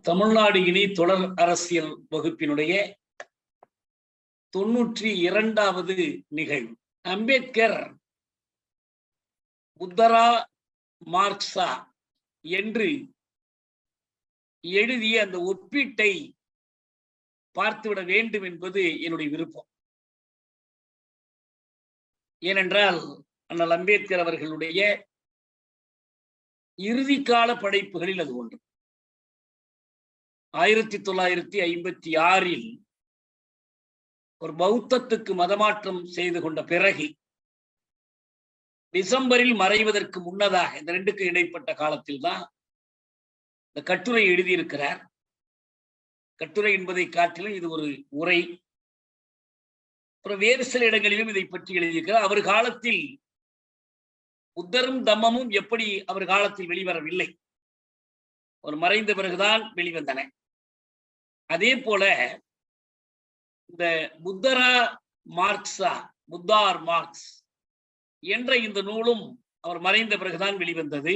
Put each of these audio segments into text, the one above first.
தமிழ்நாடு இனி தொடர் அரசியல் வகுப்பினுடைய 92வது நிகழ்வு. அம்பேத்கர் புத்தரா மார்க்சா என்று எழுதிய அந்த ஒப்பீட்டை பார்த்துவிட வேண்டும் என்பது என்னுடைய விருப்பம். ஏனென்றால் அண்ணல் அம்பேத்கர் அவர்களுடைய இறுதிக்கால படைப்புகளில் அது ஒன்று. 1956 ஒரு பௌத்தத்துக்கு மதமாற்றம் செய்து கொண்ட பிறகு டிசம்பரில் மறைவதற்கு முன்னதாக இந்த ரெண்டுக்கு இடைப்பட்ட காலத்தில் தான் இந்த கட்டுரை எழுதியிருக்கிறார். கட்டுரை என்பதை காட்டிலும் இது ஒரு உரை. அப்புறம் வேறு சில இடங்களிலும் இதை பற்றி எழுதியிருக்கிறார். அவர் காலத்தில் புத்தரும் தம்மமும் எப்படி அவர் காலத்தில் வெளிவரவில்லை, அவர் மறைந்த பிறகுதான் வெளிவந்தன. அதே போல இந்த புத்தரா மார்க்சா, புத்தார் மார்க்ஸ் என்ற இந்த நூலும் அவர் மறைந்த பிறகுதான் வெளிவந்தது.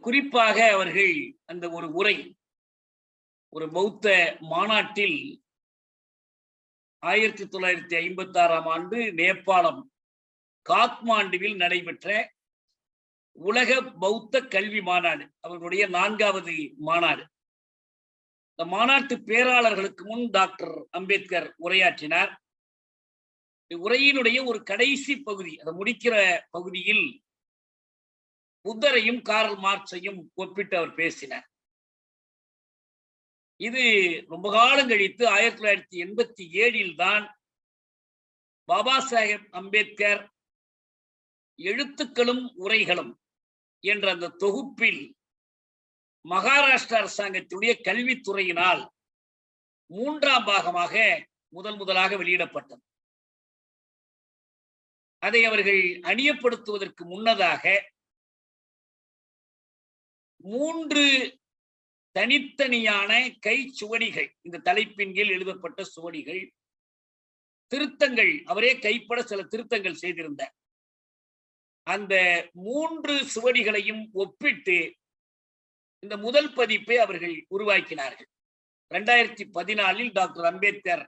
குறிப்பாக அவர்கள் அந்த ஒரு உரை ஒரு பௌத்த மாநாட்டில் 1956 நேபாளம் காத்மாண்டுவில் நடைபெற்ற உலக பௌத்த கல்வி மாநாடு, அவர்களுடைய 4வது மாநாடு. இந்த மாநாட்டு பேராளர்களுக்கு முன் டாக்டர் அம்பேத்கர் உரையாற்றினார். உரையினுடைய ஒரு கடைசி பகுதி, அதை முடிக்கிற பகுதியில் புத்தரையும் கார்ல் மார்க்ஸையும் ஒப்பிட்டு அவர் பேசினார். இது ரொம்ப காலம் கழித்து 1987 தான் பாபா சாஹேப் அம்பேத்கர் எழுத்துக்களும் உரைகளும் என்ற அந்த தொகுப்பில் மகாராஷ்டிரா அரசாங்கத்துடைய கல்வித்துறையினால் 3ஆம் பாகமாக முதலாக வெளியிடப்பட்டது. அதை அவர்கள் அணியப்படுத்துவதற்கு முன்னதாக 3 தனித்தனியான கை சுவடிகள், இந்த தலைப்பின் கீழ் எழுதப்பட்ட சுவடிகள், திருத்தங்கள், அவரே கைப்பட சில திருத்தங்கள் செய்திருந்தார். அந்த 3 சுவடிகளையும் ஒப்பிட்டு இந்த முதல் பதிப்பை அவர்கள் உருவாக்கினார்கள். 2014 டாக்டர் அம்பேத்கர்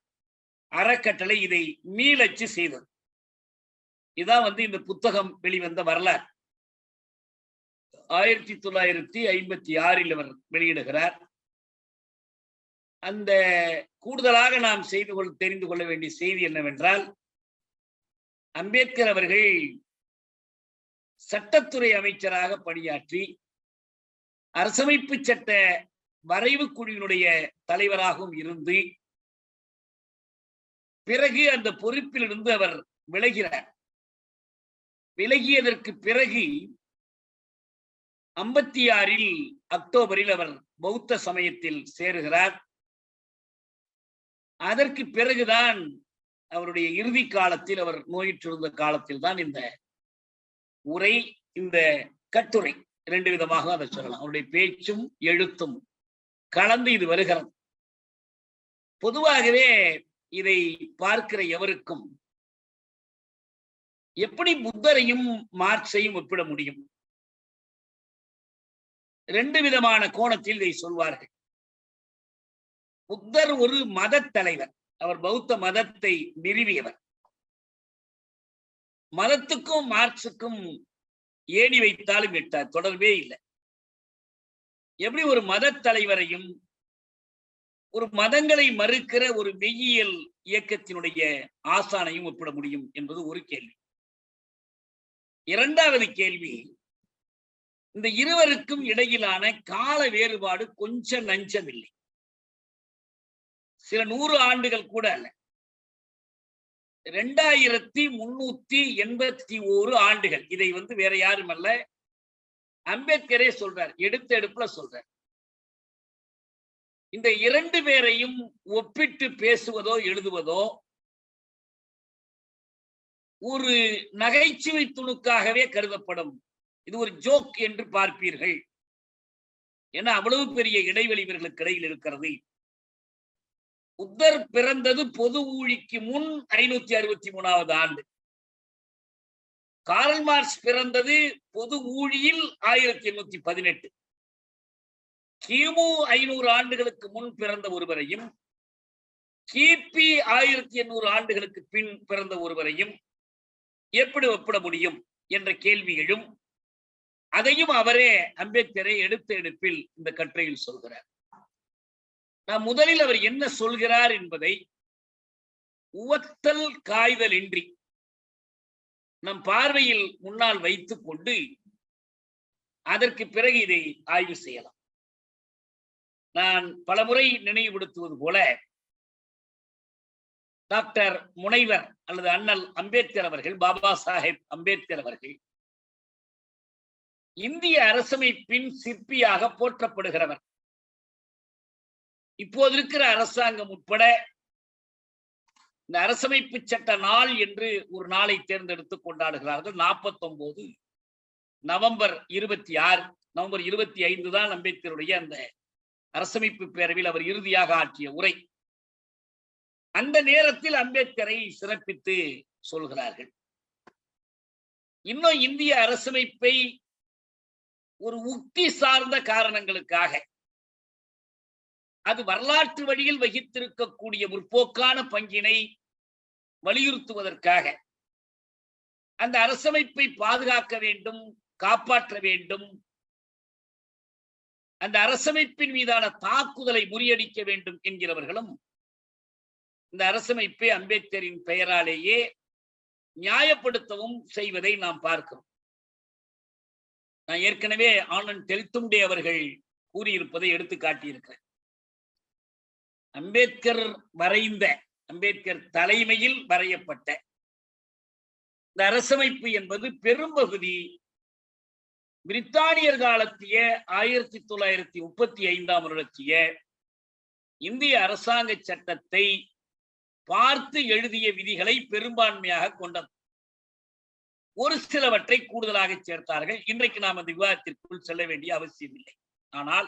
அறக்கட்டளை இதை மீளச்சு செய்தது. இதான் இந்த புத்தகம் வெளிவந்த வரலாறு. 1956 அவர் வெளியிடுகிறார். அந்த கூடுதலாக நாம் தெரிந்து கொள்ள வேண்டிய செய்தி என்னவென்றால், அம்பேத்கர் அவர்கள் சட்டத்துறை அமைச்சராக பணியாற்றி அரசமைப்பு சட்ட வரைவு குழுவினுடைய தலைவராகவும் இருந்து பிறகு அந்த பொறுப்பிலிருந்து அவர் விலகிறார். விலகியதற்கு பிறகு 56 அக்டோபரில் அவர் பௌத்த சமயத்தில் சேருகிறார். அதற்கு பிறகுதான் அவருடைய இறுதி காலத்தில், அவர் நோயிற்றிருந்த காலத்தில் தான் இந்த உரை, இந்த கட்டுரை 2 விதமாக அதை சொல்லலாம். அவருடைய பேச்சும் எழுத்தும் கலந்து இது வருகிறது. பொதுவாகவே இதை பார்க்கிற எவருக்கும் எப்படி புத்தரையும் மார்க்ஸையும் ஒப்பிட முடியும்? 2 விதமான கோணத்தில் இதை சொல்வார்கள். புத்தர் ஒரு மத தலைவர், அவர் பௌத்த மதத்தை நிறுவியவர். மதத்துக்கும் மார்க்ஸுக்கும் ஏணி வைத்தாலும் எட்டார், தொடர்பே இல்லை. எப்படி ஒரு மத தலைவரையும் ஒரு மதங்களை மறுக்கிற ஒரு மெய்யியல் இயக்கத்தினுடைய ஆசானையும் ஒப்பிட முடியும் என்பது ஒரு கேள்வி. 2வது கேள்வி, இந்த இருவருக்கும் இடையிலான கால வேறுபாடு கொஞ்சம் நஞ்சமில்லை. சில 100 ஆண்டுகள் கூட அல்ல, 2381 ஆண்டுகள். இதை வேற யாரும் அல்ல, அம்பேத்கரே சொல்றார், எடுப்புல சொல்றார். இந்த 2 பேரையும் ஒப்பிட்டு பேசுவதோ எழுதுவதோ ஒரு நகைச்சுவை துணுக்காகவே கருதப்படும். இது ஒரு ஜோக் என்று பார்ப்பீர்கள். ஏன்னா அவ்வளவு பெரிய இடைவெளி இவர்களுக்கு இடையில் இருக்கிறது. புத்தர் பிறந்தது பொது ஊழிக்கு முன் 563வது ஆண்டு. கார்ல் மார்க்ஸ் பிறந்தது பொது ஊழியில் 1818. கிமு 500 ஆண்டுகளுக்கு முன் பிறந்த ஒருவரையும் கிபி 1800 ஆண்டுகளுக்கு பின் பிறந்த ஒருவரையும் எப்படி ஒப்பிட முடியும் என்ற கேள்வி எழும். அதையும் அவரே அம்பேத்கரை எடுத்த எடுப்பில் இந்த கட்டுரையில் சொல்கிறார். நான் முதலில் அவர் என்ன சொல்கிறார் என்பதை உவத்தல் காய்தல் இன்றி நம் பார்வையில் முன்னால் வைத்துக் கொண்டு அதற்கு பிறகு இதை ஆய்வு செய்யலாம். நான் பலமுறை நினைவுபடுத்துவது போல டாக்டர் முனைவர் அல்லது அண்ணல் அம்பேத்கர் அவர்கள், பாபா சாஹேப் அம்பேத்கர் அவர்கள் இந்திய அரசமைப்பின் சிற்பியாக போற்றப்படுகிறவர். இப்போது இருக்கிற அரசாங்கம் உட்பட இந்த அரசமைப்பு சட்ட நாள் என்று ஒரு நாளை தேர்ந்தெடுத்து கொண்டாடுகிறார்கள். 49 நவம்பர் 26 நவம்பர் 25 தான் அம்பேத்கருடைய அந்த அரசமைப்பு பேரவையில் அவர் இறுதியாக ஆற்றிய உரை. அந்த நேரத்தில் அம்பேத்கரை சிறப்பித்து சொல்கிறார்கள். இன்னும் இந்திய அரசமைப்பை ஒரு உக்தி சார்ந்த காரணங்களுக்காக, அது வரலாற்று வழியில் வகித்திருக்கக்கூடிய முற்போக்கான பங்கினை வலியுறுத்துவதற்காக அந்த அரசமைப்பை பாதுகாக்க வேண்டும், காப்பாற்ற வேண்டும், அந்த அரசமைப்பின் மீதான தாக்குதலை முறியடிக்க வேண்டும் என்கிறவர்களும் இந்த அரசமைப்பை அம்பேத்கரின் பெயராலேயே நியாயப்படுத்தவும் செய்வதை நாம் பார்க்கிறோம். நான் ஏற்கனவே ஆனந்த் தெல்தும்டே அவர்கள் கூறியிருப்பதை எடுத்து காட்டியிருக்கிறேன். அம்பேத்கர் வரைந்த, அம்பேத்கர் தலைமையில் வரையப்பட்ட இந்த அரசமைப்பு என்பது பெரும்பகுதி பிரித்தானியர் காலத்திய 1935ஆம் வருடத்திய இந்திய அரசாங்க சட்டத்தை பார்த்து எழுதிய விதிகளை பெரும்பான்மையாக கொண்டது. ஒரு சிலவற்றை கூடுதலாக சேர்த்தார்கள். இன்றைக்கு நாம் அந்த விவாதத்திற்குள் செல்ல வேண்டிய அவசியம் இல்லை. ஆனால்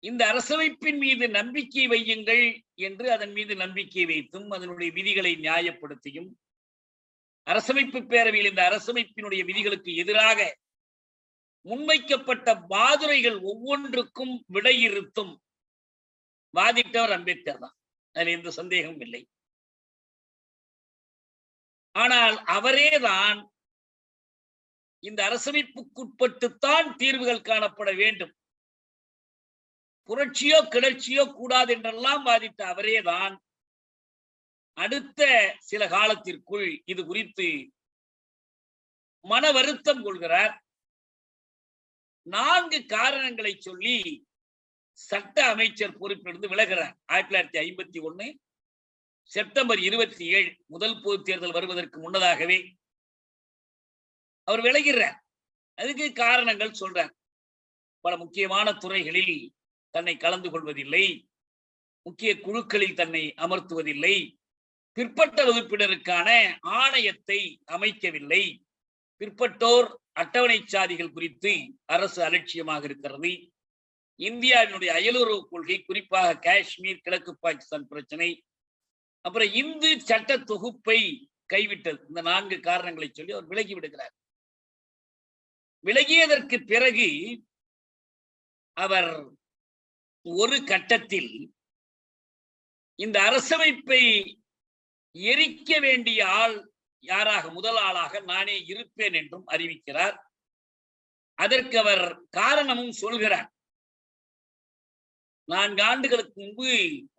இந்த அரசமைப்பின் மீது நம்பிக்கை வையுங்கள் என்று அதன் மீது நம்பிக்கை வைத்தும் அதனுடைய விதிகளை நியாயப்படுத்தியும் அரசமைப்பு பேரவையில் இந்த அரசமைப்பினுடைய விதிகளுக்கு எதிராக முன்வைக்கப்பட்ட பாதுரைகள் ஒவ்வொன்றுக்கும் விடையிறுத்தும் வாதிட்டவர் அம்பேத்கர் தான். அதில் எந்த சந்தேகமும் இல்லை. ஆனால் அவரேதான் இந்த அரசமைப்புக்குட்பட்டுத்தான் தீர்வுகள் காணப்பட வேண்டும், புரட்சியோ கிளர்ச்சியோ கூடாது என்றெல்லாம் வாதிட்ட அவரேதான் அடுத்த சில காலத்திற்குள் இது குறித்து மன வருத்தம் கொள்கிறார். 4 காரணங்களை சொல்லி சட்ட அமைச்சர் பொறுப்பிலிருந்து விலகிறார். 1951 செப்டம்பர் 27 முதல் பொதுத் தேர்தல் வருவதற்கு முன்னதாகவே அவர் விலகிறார். அதுக்கு காரணங்கள் சொல்றார். பல முக்கியமான துறைகளில் தன்னை கலந்து கொள்வதில்லை, முக்கிய குழுக்களில் தன்னை அமர்த்துவதில்லை, பிற்பட்ட வகுப்பினருக்கான ஆணையத்தை அமைக்கவில்லை, பிற்பட்டோர் அட்டவணை சாதிகள் குறித்து அரசு அலட்சியமாக இருக்கிறது, இந்தியாவினுடைய அயலுறவு கொள்கை, குறிப்பாக காஷ்மீர், கிழக்கு பாகிஸ்தான் பிரச்சனை, அப்புறம் இந்து சட்ட தொகுப்பை கைவிட்டது. இந்த 4 காரணங்களை சொல்லி அவர் விலகி விடுகிறார். விலகியதற்கு பிறகு அவர் ஒரு கட்டத்தில் இந்த அரசமைப்பை எரிக்க வேண்டிய ஆள் யாராக, முதல் ஆளாக நானே இருப்பேன் என்றும் அறிவிக்கிறார். அதற்கு அவர் காரணமும் சொல்கிறார். 4 ஆண்டுகளுக்கு முன்பு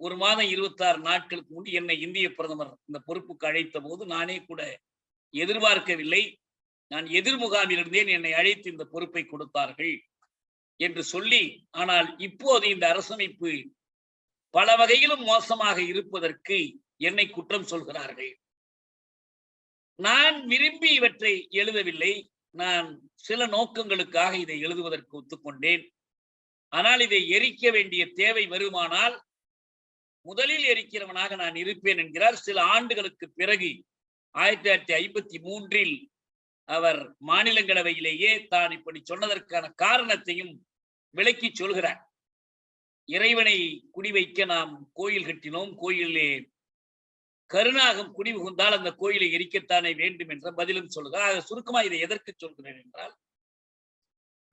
1 மாதம் 26 நாட்களுக்கு முன்பு என்னை இந்திய பிரதமர் இந்த பொறுப்புக்கு அழைத்த போது நானே கூட எதிர்பார்க்கவில்லை, நான் எதிர் முகாமில் இருந்தேன், என்னை அழைத்து இந்த பொறுப்பை கொடுத்தார்கள் என்று சொல்லி, ஆனால் இப்போது இந்த அரசமைப்பு பல வகையிலும் மோசமாக இருப்பதற்கு என்னை குற்றம் சொல்கிறார்கள். நான் விரும்பி இவற்றை எழுதவில்லை, நான் சில நோக்கங்களுக்காக இதை எழுதுவதற்கு ஒத்துக்கொண்டேன். ஆனால் இதை எரிக்க வேண்டிய தேவை வருமானால் முதலில் எரிக்கிறவனாக நான் இருப்பேன் என்கிறார். சில ஆண்டுகளுக்கு பிறகு 1953 அவர் மாநிலங்களவையிலேயே தான் இப்படி சொன்னதற்கான காரணத்தையும் விளக்கி சொல்கிறார். இறைவனை குடிவைக்க நாம் கோயில் கட்டினோம், கோயிலே கருணாகம் குடி புகுந்தால் அந்த கோயிலை எரிக்கத்தானே வேண்டும் என்ற பதிலும் சொல்கிறார். சுருக்கமா இதை எதற்கு சொல்கிறேன் என்றால்,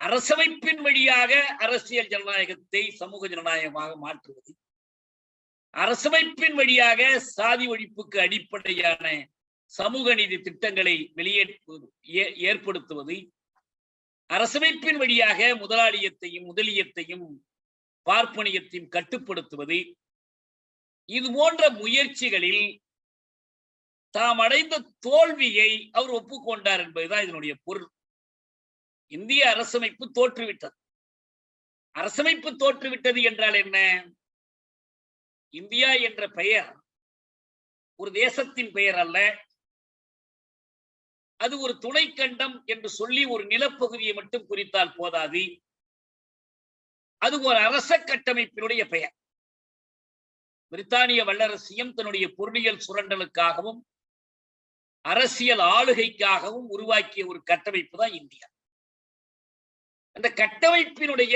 அரசமைப்பின் வழியாக அரசியல் ஜனநாயகத்தை சமூக ஜனநாயகமாக மாற்றுவது, அரசமைப்பின் வழியாக சாதி ஒழிப்புக்கு அடிப்படையான சமூக நீதி திட்டங்களை ஏற்படுத்துவது, அரசமைப்பின் வழியாக முதலாளியத்தையும் முதலியத்தையும் பார்ப்பனியத்தையும் கட்டுப்படுத்துவது, இது போன்ற முயற்சிகளில் தாம் அடைந்த தோல்வியை அவர் ஒப்புக்கொண்டார் என்பதுதான் இதனுடைய பொருள். இந்திய அரசமைப்பு தோற்றுவிட்டது. அரசமைப்பு தோற்றுவிட்டது என்றால் என்ன? இந்தியா என்ற பெயர் ஒரு தேசத்தின் பெயர் அல்ல, அது ஒரு துணைக்கண்டம் என்று சொல்லி ஒரு நிலப்பகுதியை மட்டும் குறித்தால் போதாது, அது ஒரு அரச கட்டமைப்பினுடைய பெயர். பிரித்தானிய வல்லரசியம் தன்னுடைய பொருளியல் சுரண்டலுக்காகவும் அரசியல் ஆளுகைக்காகவும் உருவாக்கிய ஒரு கட்டமைப்பு தான் இந்தியா. அந்த கட்டமைப்பினுடைய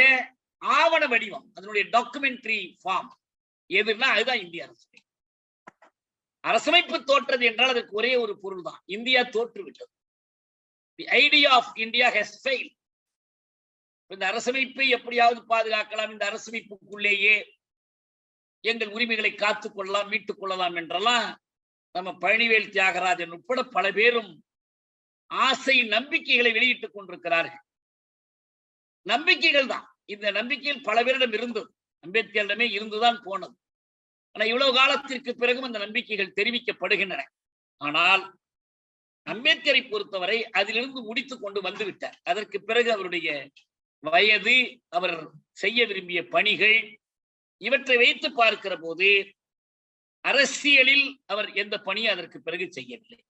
ஆவண வடிவம், அதனுடைய டாக்குமெண்ட்ரி ஃபார்ம் எதுன்னா அதுதான் இந்திய அரசமைப்பு. அரசமைப்பு தோற்றது என்றால் அதற்கு ஒரே ஒரு பொருள் தான், India தோற்றுவிட்டது. The idea of India has failed. இந்த அரசமைப்பை எப்படியாவது பாதுகாக்கலாம், இந்த அரசமைப்புக்குள்ளேயே எங்கள் உரிமைகளை காத்துக் கொள்ளலாம், மீட்டுக் கொள்ளலாம் என்றெல்லாம் நம்ம பழனிவேல் தியாகராஜன் உட்பட பல பேரும் ஆசை நம்பிக்கைகளை வெளியிட்டுக் கொண்டிருக்கிறார்கள். நம்பிக்கைகள் தான், இந்த நம்பிக்கையில் பல பேரிடம் இருந்தது, அம்பேத்கரிடமே இருந்துதான் போனது. ஆனா இவ்வளவு காலத்திற்கு பிறகும் அந்த நம்பிக்கைகள் தெரிவிக்கப்படுகின்றன. ஆனால் அம்பேத்கரை பொறுத்தவரை அதிலிருந்து முடித்துக் கொண்டு வந்து விட்டார். அதற்கு பிறகு அவருடைய வயது, அவர் செய்ய விரும்பிய பணிகள், இவற்றை வைத்து பார்க்கிற போது அரசியலில் அவர் எந்த பணியும் அதற்கு பிறகு செய்யவில்லை.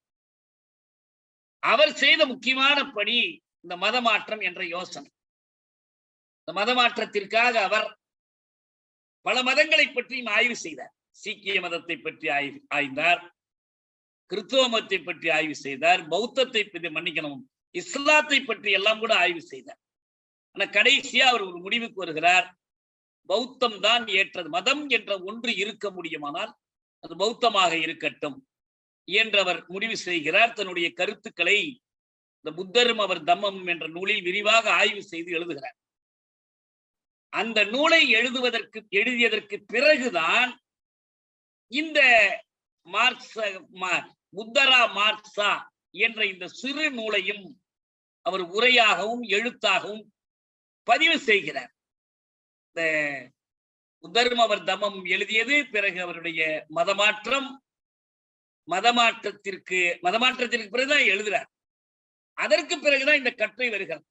அவர் செய்த முக்கியமான பணி இந்த மதமாற்றம் என்ற யோசனை. இந்த மதமாற்றத்திற்காக அவர் பல மதங்களை பற்றியும் ஆய்வு செய்தார். சீக்கிய மதத்தை பற்றி ஆய்ந்தார், கிறிஸ்துவ மதத்தை பற்றி ஆய்வு செய்தார், பௌத்தத்தை பற்றி, மன்னிக்கணும், இஸ்லாத்தை பற்றி எல்லாம் கூட ஆய்வு செய்தார். ஆனா கடைசியா அவர் ஒரு முடிவுக்கு வருகிறார், பௌத்தம் தான் ஏற்றது, மதம் என்ற ஒன்று இருக்க முடியுமானால் அது பௌத்தமாக இருக்கட்டும் என்றவர் முடிவு செய்கிறார். தன்னுடைய கருத்துக்களை இந்த புத்தரும் அவர் தம்மம் என்ற நூலில் விரிவாக ஆய்வு செய்து எழுதுகிறார். அந்த நூலை எழுதியதற்கு பிறகுதான் இந்த புத்தரா மார்க்சா என்ற இந்த சிறு நூலையும் அவர் உரையாகவும் எழுத்தாகவும் பதிவு செய்கிறார். இந்த புத்தரும் அவர் தம்மம் எழுதியது, பிறகு அவருடைய மதமாற்றத்திற்கு பிறகுதான் எழுதுகிறார். அதற்கு பிறகுதான் இந்த கட்டுரை வருகிறது.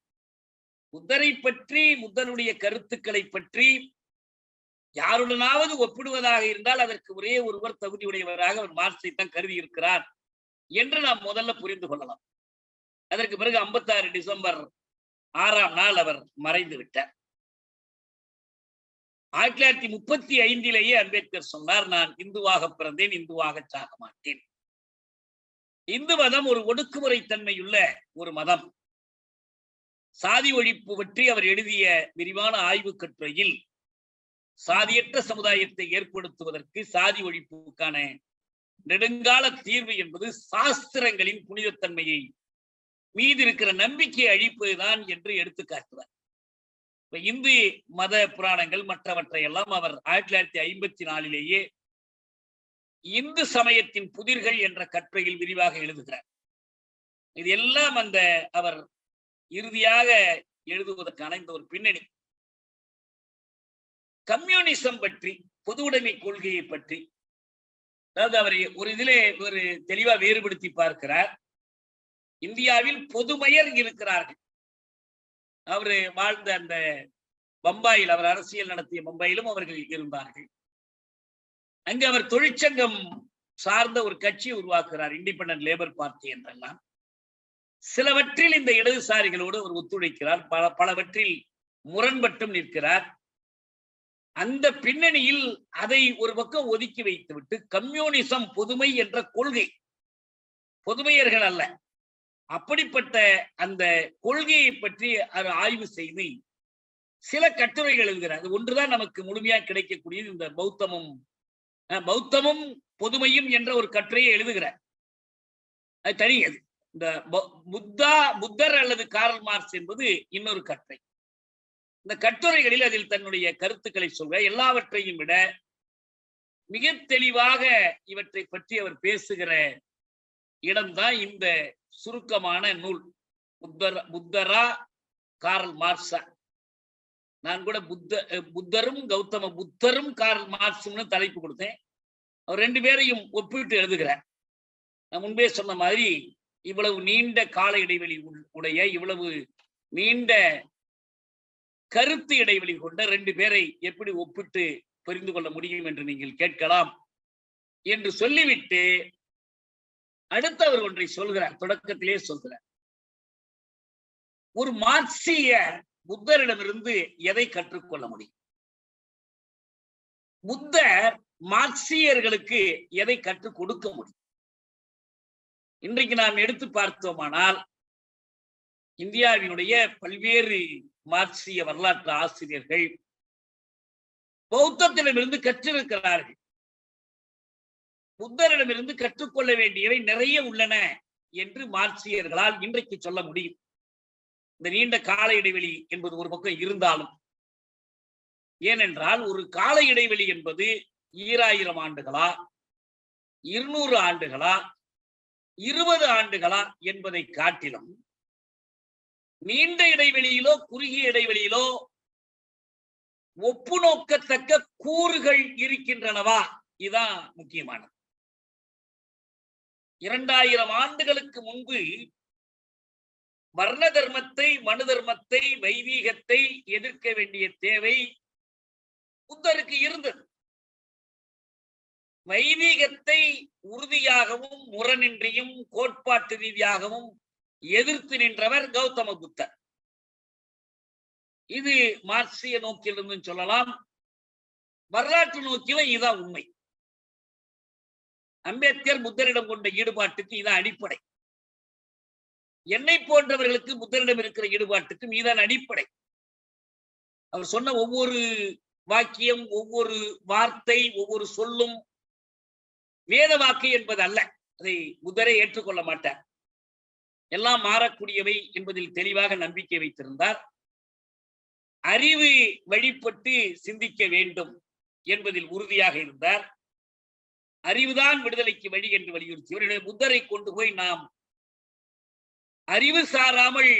புத்தரை பற்றி, புத்தனுடைய கருத்துக்களை பற்றி யாருடனாவது ஒப்பிடுவதாக இருந்தால் அதற்கு ஒரே ஒருவர் தகுதியுடையவராக அவர் மார்க்ஸை தான் கருதி இருக்கிறார் என்று நாம் முதல்ல புரிந்து கொள்ளலாம். அதற்கு பிறகு 56 டிசம்பர் 6 அவர் மறைந்து விட்டார். 1935 அம்பேத்கர் சொன்னார், நான் இந்துவாக பிறந்தேன், இந்துவாக சாக மாட்டேன். இந்து மதம் ஒரு ஒடுக்குமுறை தன்மையுள்ள ஒரு மதம். சாதி ஒழிப்பு பற்றி அவர் எழுதிய விரிவான ஆய்வு கட்டுரையில் சாதியற்ற சமுதாயத்தை ஏற்படுத்துவதற்கு சாதி ஒழிப்புக்கான நெடுங்கால தீர்வு என்பது சாஸ்திரங்களின் புனிதத்தன்மையை மீது இருக்கிற நம்பிக்கை அழிப்பதுதான் என்று எடுத்து காட்டுவார். இந்து மத புராணங்கள் மற்றவற்றை எல்லாம் அவர் 1954 இந்து சமயத்தின் புதிர்கள் என்ற கட்டுரையில் விரிவாக எழுதுகிறார். இது எல்லாம் அந்த அவர் இறுதியாக எழுதுவதற்கான இந்த ஒரு பின்னணி. கம்யூனிசம் பற்றி, பொது உடைமை கொள்கையை பற்றி, அதாவது அவர் ஒரு இதிலே ஒரு தெளிவா வேறுபடுத்தி பார்க்கிறார். இந்தியாவில் பொதுமையர் இருக்கிறார்கள். அவரு வாழ்ந்த அந்த பம்பாயில், அவர் அரசியல் நடத்திய பம்பாயிலும் அவர்கள் இருந்தார்கள். அங்கு அவர் தொழிற்சங்கம் சார்ந்த ஒரு கட்சியை உருவாக்குகிறார், இண்டிபெண்டன்ட் லேபர் பார்ட்டி என்றெல்லாம். சிலவற்றில் இந்த இடதுசாரிகளோடு அவர் ஒத்துழைக்கிறார், பலவற்றில் முரண்பட்டும் நிற்கிறார். அந்த பின்னணியில் அதை ஒரு பக்கம் ஒதுக்கி வைத்துவிட்டு கம்யூனிசம் பொதுமை என்ற கொள்கை, பொதுமையர்கள் அல்ல, அப்படிப்பட்ட அந்த கொள்கையை பற்றி அவர் ஆய்வு செய்து சில கட்டுரைகள் எழுதுகிறார். அது ஒன்றுதான் நமக்கு முழுமையாக கிடைக்கக்கூடியது. இந்த பௌத்தமும் பொதுமையும் என்ற ஒரு கட்டுரையை எழுதுகிறார். அது தனியது. இந்த புத்தர் அல்லது கார்ல் மார்க்ஸ் என்பது இன்னொரு கட்டுரை. இந்த கட்டுரைகளில் அதில் தன்னுடைய கருத்துக்களை சொல்ற, எல்லாவற்றையும் விட மிக தெளிவாக இவற்றை பற்றி அவர் பேசுகிற இடம்தான் இந்த சுருக்கமான நூல் புத்தரா கார்ல் மார்க்ஸா. நான் கூட புத்தரும் கௌதம புத்தரும் கார்ல் மார்க்ஸ்னு தலைப்பு கொடுத்தேன். அவர் ரெண்டு பேரையும் ஒப்பிட்டு எழுதுகிறார். நான் முன்பே சொன்ன மாதிரி இவ்வளவு நீண்ட கால இடைவெளி உடைய, இவ்வளவு நீண்ட கருத்து இடைவெளி கொண்ட ரெண்டு பேரை எப்படி ஒப்பிட்டு புரிந்து கொள்ள முடியும் என்று நீங்கள் கேட்கலாம் என்று சொல்லிவிட்டு அடுத்து அவர் ஒன்றை சொல்கிறார். தொடக்கத்திலே சொல்கிறார், ஒரு மார்க்சிய புத்தரிடமிருந்து எதை கற்றுக்கொள்ள முடியும்? புத்தர் மார்க்சியர்களுக்கு எதை கற்றுக் கொடுக்க முடியும்? இன்றைக்கு நாம் எடுத்து பார்த்தோமானால் இந்தியாவினுடைய பல்வேறு மார்க்சிய வரலாற்று ஆசிரியர்கள் பௌத்தத்திடமிருந்து கற்றிருக்கிறார்கள். புத்தரிடமிருந்து கற்றுக்கொள்ள வேண்டியவை நிறைய உள்ளன என்று மார்க்சியர்களால் இன்றைக்கு சொல்ல முடியும். இந்த நீண்ட கால இடைவெளி என்பது ஒரு பக்கம் இருந்தாலும், ஏனென்றால் ஒரு கால இடைவெளி என்பது 2000 ஆண்டுகளா, 200 ஆண்டுகளா, 20 ஆண்டுகளா என்பதை காட்டிலும் நீண்ட இடைவெளியிலோ குறுகிய இடைவெளியிலோ ஒப்பு நோக்கத்தக்க கூறுகள் இருக்கின்றனவா? இதுதான் முக்கியமானது. 2000 ஆண்டுகளுக்கு முன்பு வர்ண தர்மத்தை, மனு தர்மத்தை, வைதீகத்தை எதிர்க்க வேண்டிய தேவை புத்தருக்கு இருந்தது. வைதீகத்தை உறுதியாகவும் முரணின்றியும் கோட்பாட்டு ரீதியாகவும் எதிர்த்து நின்றவர் கௌதம புத்தர். இது மார்க்சிய நோக்கிலிருந்து சொல்லலாம். வரலாற்று நோக்கில இதுதான் உண்மை. அம்பேத்கர் புத்தரிடம் கொண்ட ஈடுபாட்டுக்கு இதான் அடிப்படை. என்னை போன்றவர்களுக்கு புத்தரிடம் இருக்கிற ஈடுபாட்டுக்கும் இதுதான் அடிப்படை. அவர் சொன்ன ஒவ்வொரு வாக்கியம், ஒவ்வொரு வார்த்தை, ஒவ்வொரு சொல்லும் வேத வாக்கு என்பது அல்ல. அதை புத்தரை ஏற்றுக்கொள்ள மாட்டார். எல்லாம் மாறக்கூடியவை என்பதில் தெளிவாக நம்பிக்கை வைத்திருந்தார். அறிவு வழிபட்டு சிந்திக்க வேண்டும் என்பதில் உறுதியாக இருந்தார். அறிவுதான் விடுதலைக்கு வழி என்று வலியுறுத்தியவர். புத்தரை கொண்டு போய் நாம் அறிவு சாராமல்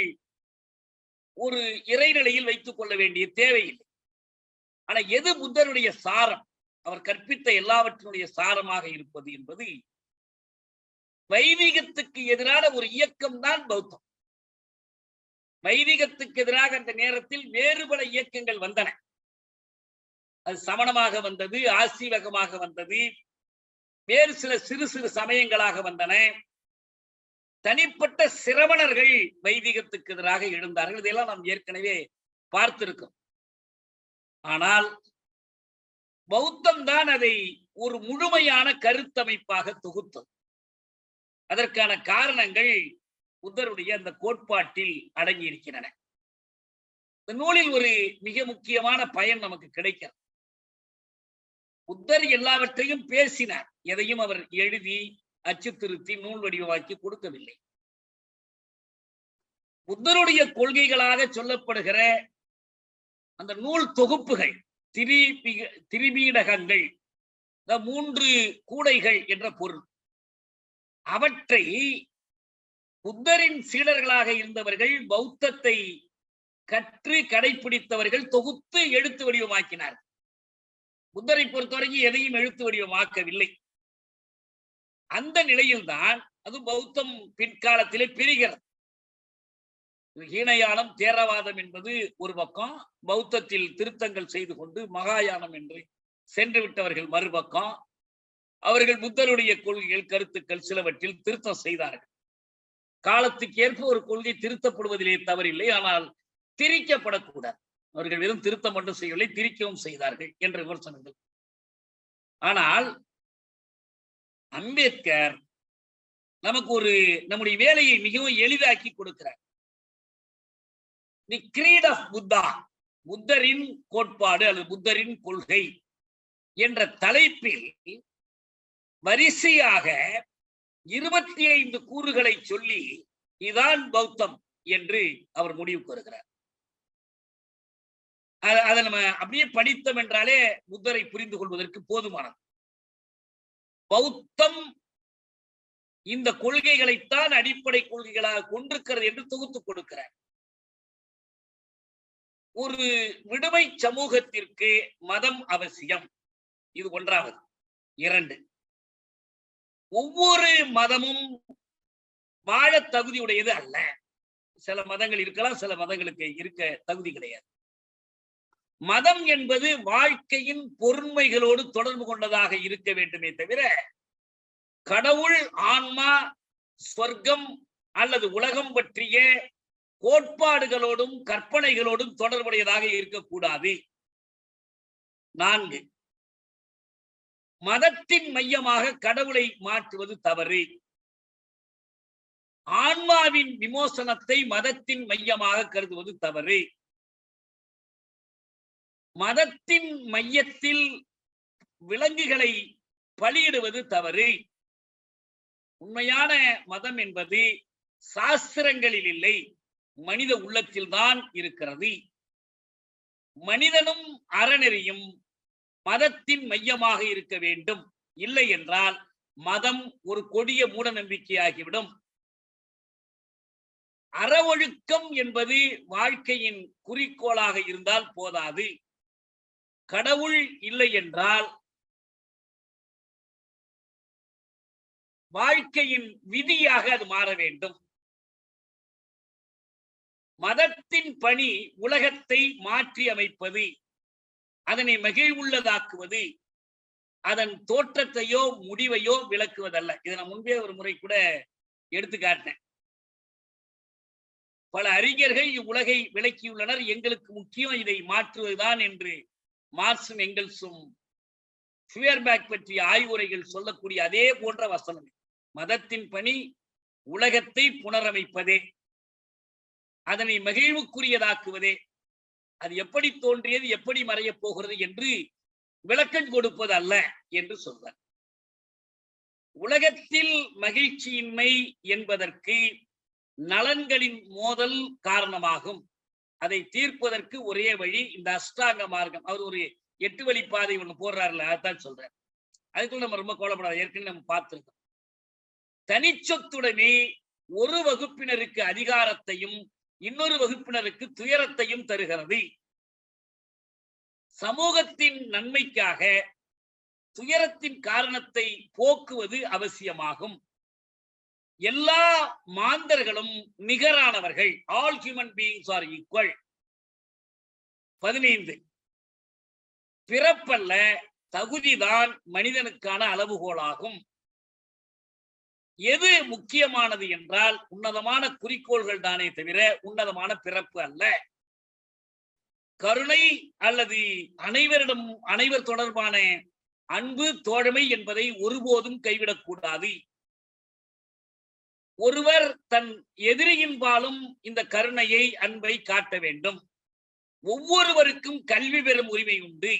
ஒரு இறைநிலையில் வைத்துக் கொள்ள வேண்டிய தேவையில்லை. ஆனா எது புத்தருடைய சாரம், அவர் கற்பித்த எல்லாவற்றினுடைய சாரமாக இருப்பது என்பது வைதிகத்துக்கு எதிரான ஒரு இயக்கம் தான் பௌத்தம். வைதிகத்துக்கு எதிராக அந்த நேரத்தில் வேறு பல இயக்கங்கள் வந்தன. அது சமணமாக வந்தது, ஆசீவகமாக வந்தது, வேறு சில சிறு சிறு சமயங்களாக வந்தன. தனிப்பட்ட சிரவணர்கள் வைதிகத்துக்கு எதிராக எழுந்தார்கள். இதெல்லாம் நாம் ஏற்கனவே பார்த்திருக்கோம். ஆனால் பௌத்தம் தான் அதை ஒரு முழுமையான கருத்தமைப்பாக தொகுத்தது. அதற்கான காரணங்கள் புத்தருடைய அந்த கோட்பாட்டில் அடங்கி இருக்கின்றன. இந்த நூலில் ஒரு மிக முக்கியமான பயன் நமக்கு கிடைக்கிறது. புத்தர் எல்லாவற்றையும் பேசினார். எதையும் அவர் எழுதி அச்சு திருத்தி நூல் வடிவமாக்கி கொடுக்கவில்லை. புத்தருடைய கொள்கைகளாக சொல்லப்படுகிற அந்த நூல் தொகுப்புகள், திரிபீடகங்கள், 3 கூடைகள் என்ற பொருள், அவற்றை புத்தரின் சீடர்களாக இருந்தவர்கள், பௌத்தத்தை கற்று கடைபிடித்தவர்கள் தொகுத்து எழுத்து வடிவமாக்கினார். புத்தரை பொறுத்தவரைக்கும் எதையும் எழுத்து வடிவமாக்கவில்லை. அந்த நிலையில்தான் அது பௌத்தம் பிற்காலத்திலே பிரிகிறது. ஹீனயானம், தேரவாதம் என்பது ஒரு பக்கம், பௌத்தத்தில் திருத்தங்கள் செய்து கொண்டு மகாயானம் என்று சென்று விட்டவர்கள் மறுபக்கம். அவர்கள் புத்தருடைய கொள்கைகள், கருத்துக்கள் சிலவற்றில் திருத்தம் செய்தார்கள். காலத்துக்கு ஏற்ப ஒரு கொள்கை திருத்தப்படுவதிலே தவறில்லை, ஆனால் திரிக்கப்படக்கூடாது. அவர்கள் வெறும் திருத்தம் மட்டும் செய்யவில்லை, திரிக்கவும் செய்தார்கள் என்ற விமர்சனங்கள். ஆனால் அம்பேத்கர் நமக்கு நம்முடைய வேலையை மிகவும் எளிதாக்கி கொடுக்கிறார். தி கிரீட் ஆஃப் புத்தா, புத்தரின் கோட்பாடு அல்லது புத்தரின் கொள்கை என்ற தலைப்பில் வரிசையாக 25 கூறுகளை சொல்லி இதான் பௌத்தம் என்று அவர் முடிவுக்கு வருகிறார். அதை நம்ம அப்படியே படித்தோம் என்றாலே புத்தரை புரிந்து கொள்வதற்கு போதுமானது. பௌத்தம் இந்த கொள்கைகளைத்தான் அடிப்படை கொள்கைகளாக கொண்டிருக்கிறது என்று தொகுத்து கொடுக்கிறார். ஒரு விடுமை சமூகத்திற்கு மதம் அவசியம். இது ஒன்றாவது. 2, ஒவ்வொரு மதமும் வாழ தகுதியுடையது அல்ல. சில மதங்கள் இருக்கலாம், சில மதங்களுக்கு இருக்க தகுதி கிடையாது. மதம் என்பது வாழ்க்கையின் பொருண்மைகளோடு தொடர்பு கொண்டதாக இருக்க வேண்டுமே தவிர கடவுள், ஆன்மா, சொர்க்கம் அல்லது உலகம் பற்றிய கோட்பாடுகளோடும் கற்பனைகளோடும் தொடர்புடையதாக இருக்கக்கூடாது. 4, மதத்தின் மையமாக கடவுளை மாற்றுவது தவறு. ஆன்மாவின் விமோசனத்தை மதத்தின் மையமாக கருதுவது தவறு. மதத்தின் மையத்தில் விலங்குகளை பலியிடுவது தவறு. உண்மையான மதம் என்பது சாஸ்திரங்களில் இல்லை, மனித உள்ளத்தில் தான் இருக்கிறது. மனிதனும் அறநெறியும் மதத்தின் மையமாக இருக்க வேண்டும். இல்லை என்றால் மதம் ஒரு கொடிய மூட நம்பிக்கையாகிவிடும். அற ஒழுக்கம் என்பது வாழ்க்கையின் குறிக்கோளாக இருந்தால் போதாது. கடவுள் இல்லை என்றால் வாழ்க்கையின் விதியாக அது மாற வேண்டும். மதத்தின் பணி உலகத்தை மாற்றி அமைப்பது, அதனை மகிழ்வுள்ளதாக்குவது, அதன் தோற்றத்தையோ முடிவையோ விளக்குவதல்ல. இதை நான் முன்பே ஒரு முறை கூட எடுத்து காட்டினேன். பல அறிஞர்கள் இவ்வுலகை விளக்கியுள்ளனர். எங்களுக்கு முக்கியம் இதை மாற்றுவதுதான் என்று மார்க்சும் எங்கெல்ஸும் ஃபியர்பேக் பற்றிய ஆய்வுரைகள் சொல்லக்கூடிய அதே போன்ற வசனம். மதத்தின் பணி உலகத்தை புனரமைப்பதே, அதனை மகிழ்வுக்குரியதாக்குவதே, அது எப்படி தோன்றியது, எப்படி மறையப் போகிறது என்று விளக்கம் கொடுப்பது அல்ல என்று சொல்வார். உலகத்தில் மகிழ்ச்சியின்மை என்பதற்கு நலன்களின் மோதல் காரணமாகும். அதை தீர்ப்பதற்கு ஒரே வழி இந்த அஷ்டாங்க மார்க்கம். அவர் ஒரு 8 வழி பாதை ஒண்ணு போடுறாருல, அதான் சொல்றாரு. அதுக்குள்ள நம்ம ரொம்ப கோலப்படாது, ஏற்கனவே நம்ம பார்த்திருக்கோம். தனிச்சொத்துடனே ஒரு வகுப்பினருக்கு அதிகாரத்தையும் இன்னொரு வகுப்பினருக்கு துயரத்தையும் தருகிறது. சமூகத்தின் நன்மைக்காக துயரத்தின் காரணத்தை போக்குவது அவசியமாகும். எல்லா மாந்தர்களும் நிகரானவர்கள். All human beings are equal. 15, பிறப்பல்ல தகுதிதான் மனிதனுக்கான அளவுகோலாகும். எது முக்கியமானது என்றால் உன்னதமான குறிக்கோள்கள் தானே தவிர உன்னதமான பிறப்பு அல்ல. கருணை அல்லது அனைவர் தொடர்பான அன்பு, தோழமை என்பதை ஒருபோதும் கைவிடக்கூடாது. ஒருவர் தன் எதிரியின் பாலும் இந்த கருணையை, அன்பை காட்ட வேண்டும். ஒவ்வொருவருக்கும் கல்வி பெறும் உரிமை உண்டு.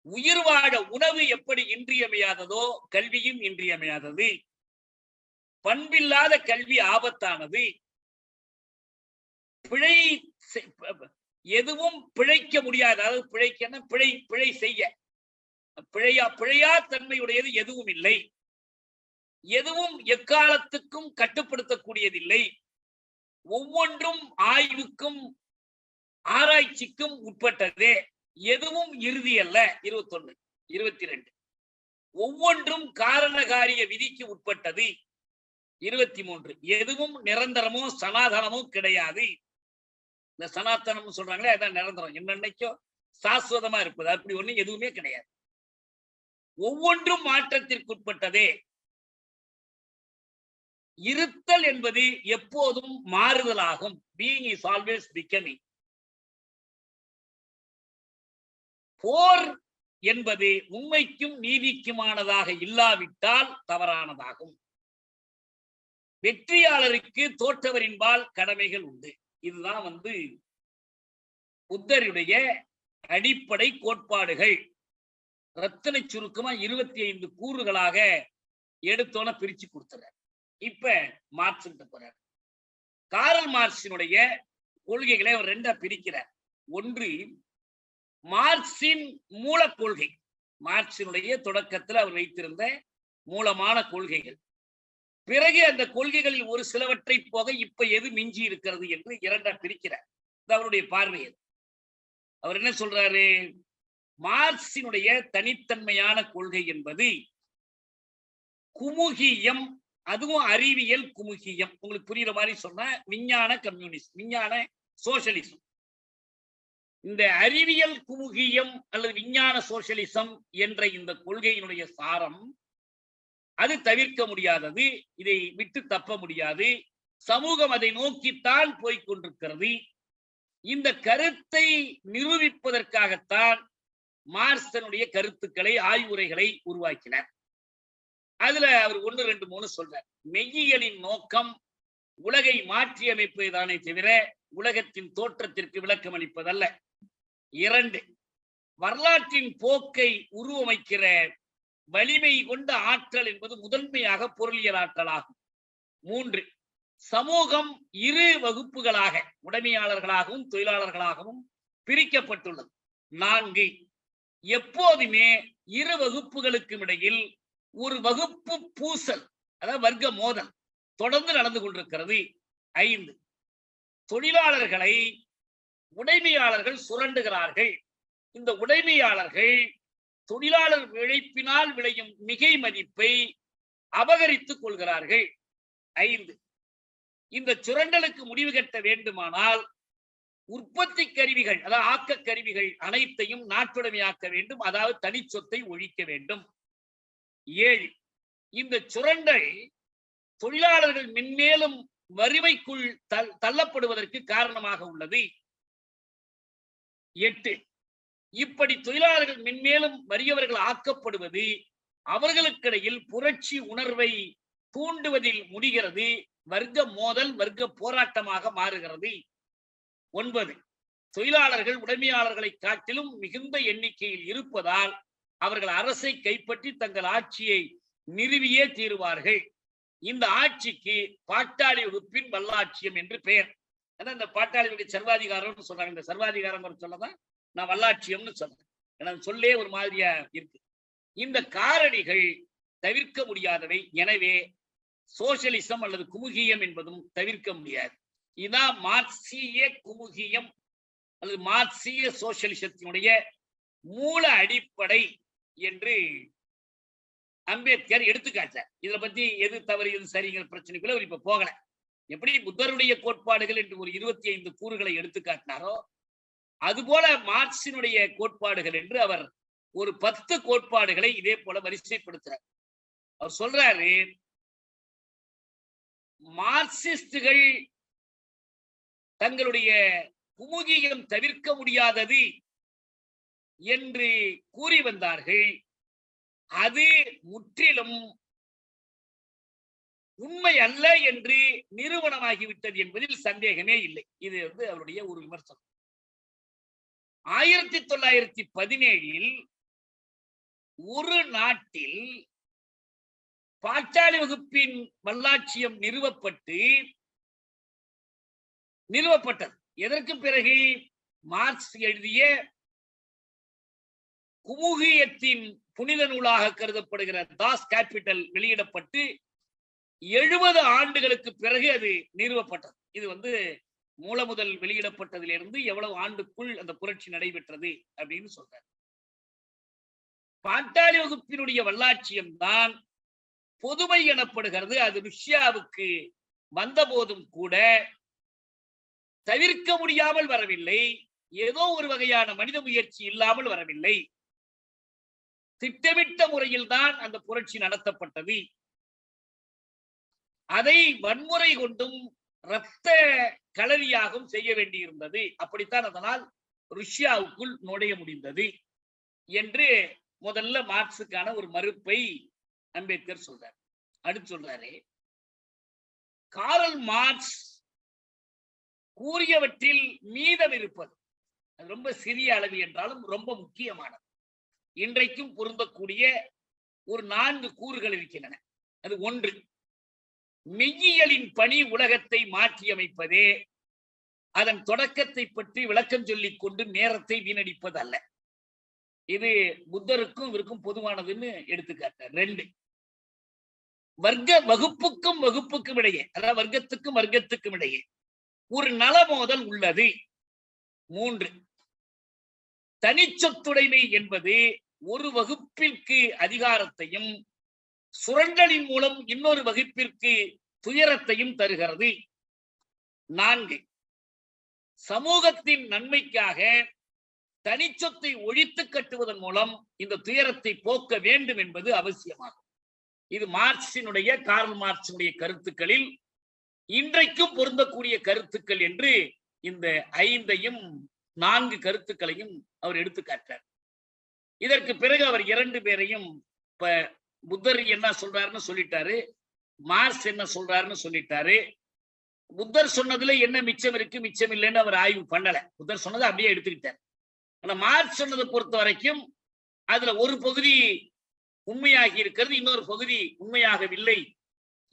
உயிர் வாழ உணவு எப்படி இன்றியமையாததோ கல்வியும் இன்றியமையாதது. பண்பில்லாத கல்வி ஆபத்தானது. எதுவும் பிழைக்க முடியாது. அதாவது பிழை செய்ய பிழையா தன்மையுடையது எதுவும் இல்லை. எதுவும் எக்காலத்துக்கும் கட்டுப்படுத்தக்கூடியதில்லை. ஒவ்வொன்றும் ஆய்வுக்கும் ஆராய்ச்சிக்கும் உட்பட்டதே. எதுவும் இறுதி அல்ல. 21, 22, ஒவ்வொன்றும் காரணகாரிய விதிக்கு உட்பட்டது. 23, எதுவும் நிரந்தரமோ சனாதனமோ கிடையாது. இந்த சனாதனம் சொல்றாங்களே, அதான் நிரந்தரம், என்னன்னைக்கோ சாஸ்வதமா இருப்பது. அப்படி ஒண்ணு எதுவுமே கிடையாது. ஒவ்வொன்றும் மாற்றத்திற்கு உட்பட்டதே. இருத்தல் என்பது எப்போதும் மாறுதலாகும். Being is always becoming. போர் என்பது உண்மைக்கும் நீதிக்குமானதாக இல்லாவிட்டால் தவறானதாகும். வெற்றியாளருக்கு தோற்றவரின்பால் கடமைகள் உண்டு. இதுதான் புத்தருடைய அடிப்படை கோட்பாடுகள். ரத்தின சுருக்கமா 25 கூறுகளாக எடுத்தோன பிரிச்சு கொடுத்துறார். இப்ப மார்க்ஸ் போறார். காரல் மார்க்சினுடைய கொள்கைகளை அவர் 2ஆ பிரிக்கிறார். ஒன்று மார்க்சின் மூல கொள்கை, மார்க்சினுடைய தொடக்கத்தில் அவர் வைத்திருந்த மூலமான கொள்கைகள். பிறகு அந்த கொள்கைகளில் ஒரு சிலவற்றை போக இப்ப எது மிஞ்சி இருக்கிறது என்று இரண்டா பிரிக்கிறார். அவருடைய பார்வையில் அவர் என்ன சொல்றாரு? மார்க்சினுடைய தனித்தன்மையான கொள்கை என்பது குமுகியம், அதுவும் அறிவியல் குமுகியம். உங்களுக்கு புரியுற மாதிரி சொன்னா விஞ்ஞான கம்யூனிஸ்ட், விஞ்ஞான சோசியலிசம். இந்த அறிவியல் குமுகியம் அல்லது விஞ்ஞான சோசியலிசம் என்ற இந்த கொள்கையினுடைய சாரம் அது தவிர்க்க முடியாதது, இதை விட்டு தப்ப முடியாது. சமூகம் அதை நோக்கித்தான் போய்கொண்டிருக்கிறது. இந்த கருத்தை நிரூபிப்பதற்காகத்தான் மார்க்சினுடைய கருத்துக்களை, ஆய்வுரைகளை உருவாக்கினார். அதுல அவர் 1, 2, 3 சொல்றார். மெய்யியலின் நோக்கம் உலகை மாற்றி அமைப்பதுதானே தவிர உலகத்தின் தோற்றத்திற்கு விளக்கம் அளிப்பதல்ல. 2, வரலாற்றின் போக்கை உருவமைக்கிற வலிமை கொண்ட ஆற்றல் என்பது முதன்மையாக பொருளியல் ஆற்றலாகும். 3, சமூகம் இரு வகுப்புகளாக, உடைமையாளர்களாகவும் தொழிலாளர்களாகவும் பிரிக்கப்பட்டுள்ளது. 4, எப்போதுமே இரு வகுப்புகளுக்கும் இடையில் ஒரு வகுப்பு பூசல், அதாவது வர்க்க மோதல் தொடர்ந்து நடந்து கொண்டிருக்கிறது. 5, தொழிலாளர்களை உடைமையாளர்கள் சுரண்டுகிறார்கள். இந்த உடைமையாளர்கள் தொழிலாளர் உழைப்பினால் விளையும் மிகை மதிப்பை அபகரித்துக் கொள்கிறார்கள். 5, இந்த சுரண்டலுக்கு முடிவு கட்ட வேண்டுமானால் உற்பத்தி கருவிகள், அதாவது ஆக்க கருவிகள் அனைத்தையும் நாட்டுடைமையாக்க வேண்டும், அதாவது தனி சொத்தை ஒழிக்க வேண்டும். 7, இந்த சுரண்டல் தொழிலாளர்கள் மென்மேலும் வறுமைக்குள் தள்ளப்படுவதற்கு காரணமாக உள்ளது. 8, இப்படி தொழிலாளர்கள் மென்மேலும் வறியவர்கள் ஆக்கப்படுவது அவர்களுக்கிடையில் புரட்சி உணர்வை தூண்டுவதில் முடிகிறது, வர்க்க மோதல், வர்க்க போராட்டமாக மாறுகிறது. 9, தொழிலாளர்கள் உடைமையாளர்களை காட்டிலும் மிகுந்த எண்ணிக்கையில் இருப்பதால் அவர்கள் அரசை கைப்பற்றி தங்கள் ஆட்சியை நிறுவியே தீருவார்கள். இந்த ஆட்சிக்கு பாட்டாளி வகுப்பின் வல்லாட்சியம் என்று பெயர். இந்த பாட்டாளி சர்வாதிகாரம் சொல்றாங்க. இந்த சர்வாதிகாரம் சொல்லதான் நான் வல்லாட்சியம்னு சொல்றேன். எனக்கு சொல்லே ஒரு மாதிரியா இருக்கு. இந்த காரணிகள் தவிர்க்க முடியாதவை. எனவே சோசியலிசம் அல்லது குமுகியம் என்பதும் தவிர்க்க முடியாது. இதான் மார்க்சிய குமுகியம் அல்லது மார்க்சிய சோசியலிசத்தினுடைய மூல அடிப்படை என்று அம்பேத்கர் எடுத்துக்காட்டார். இதுல பத்தி எது தவறு எது சரிங்கிற பிரச்சனைக்குள்ள அவர் இப்ப போகல. எப்படி புத்தருடைய கோட்பாடுகள் என்று ஒரு 25 கூறுகளை எடுத்துக்காட்டினாரோ அதுபோல மார்க்சினுடைய கோட்பாடுகள் என்று அவர் ஒரு 10 கோட்பாடுகளை இதே போல வரிசைப்படுத்துறார். அவர் சொல்றாரு, மார்க்சிஸ்டுகள் தங்களுடைய குமுகியம் தவிர்க்க முடியாதது என்று கூறி வந்தார்கள். அது முற்றிலும் உண்மை அல்ல என்று நிரூபணமாகிவிட்டது என்பதில் சந்தேகமே இல்லை. இது அவருடைய ஒரு விமர்சனம். 1917 ஒரு நாட்டில் பாட்டாளி வகுப்பின் வல்லாட்சியம் நிறுவப்பட்டது. எதற்கு பிறகு மார்க்ஸ் எழுதிய குமுகியத்தின் புனித நூலாக கருதப்படுகிற தாஸ் கேபிட்டல் வெளியிடப்பட்டு 70 ஆண்டுகளுக்கு பிறகு அது நிறுவப்பட்டது. இது மூலமுதல் வெளியிடப்பட்டதிலிருந்து எவ்வளவு ஆண்டுக்குள் அந்த புரட்சி நடைபெற்றது அப்படின்னு சொல்றாரு. பாட்டாளி வகுப்பினுடைய வல்லாட்சியம் தான் பொதுமை எனப்படுகிறது. அது ருஷ்யாவுக்கு வந்த போதும் கூட தவிர்க்க முடியாமல் வரவில்லை. ஏதோ ஒரு வகையான மனித முயற்சி இல்லாமல் வரவில்லை. திட்டமிட்ட முறையில் தான் அந்த புரட்சி நடத்தப்பட்டது. அதை வன்முறை கொண்டும் இரத்த களரியாகவும் செய்ய வேண்டியிருந்தது. அப்படித்தான் அதனால் ருஷ்யாவுக்குள் நுழைய முடிந்தது என்று முதல்ல மார்க்சுக்கான ஒரு மறுப்பை அம்பேத்கர் சொல்றார். அடுத்து சொல்றாரு, காரல் மார்க்ஸ் கூறியவற்றில் மீதம் இருப்பது அது ரொம்ப சிறிய அளவு என்றாலும் ரொம்ப முக்கியமானது. இன்றைக்கும் பொருந்தக்கூடிய ஒரு 4 கூறுகள் இருக்கின்றன. அது 1, மெய்யியலின் பணி உலகத்தை மாற்றி அமைப்பதே. அதன் தொடக்கத்தை பற்றி விளக்கம் சொல்லிக் கொண்டு நேரத்தை வீணடிப்பது அல்ல. இது புத்தருக்கும் இவருக்கும் பொதுவானதுன்னு எடுத்துக்காட்டார். 2, வகுப்புக்கும் வகுப்புக்கும் இடையே, அதாவது வர்க்கத்துக்கும் வர்க்கத்துக்கும் இடையே ஒரு நலமோதல் உள்ளது. 3, தனிச்சொத்துடைமை என்பது ஒரு வகுப்பிற்கு அதிகாரத்தையும் சுரண்டலின் மூலம் இன்னொரு வகுப்பிற்கு துயரத்தையும் தருகிறது. 4, சமூகத்தின் நன்மைக்காக தனிச்சொத்தை ஒழித்து கட்டுவதன் மூலம் இந்த துயரத்தை போக்க வேண்டும் என்பது அவசியமாகும். இது மார்க்சினுடைய, கார்ல் மார்க்சினுடைய கருத்துக்களில் இன்றைக்கும் பொருந்தக்கூடிய கருத்துக்கள் என்று இந்த 4 கருத்துக்களையும் அவர் எடுத்து காட்டார். இதற்கு பிறகு அவர் 2 பேரையும், இப்ப புத்தர் என்ன சொல்றாருன்னு சொல்லிட்டாரு, மார்க்ஸ் என்ன சொல்றாருன்னு சொல்லிட்டாரு. புத்தர் சொன்னதுல என்ன மிச்சம் இருக்கு மிச்சம் இல்லைன்னு அவர் ஆய்வு பண்ணல. புத்தர் சொன்னதை அப்படியே எடுத்துக்கிட்டார். ஆனா மார்க்ஸ் சொன்னதை பொறுத்த வரைக்கும் அதுல ஒரு பகுதி உண்மையாகி இருக்கிறது, இன்னொரு பகுதி உண்மையாகவில்லை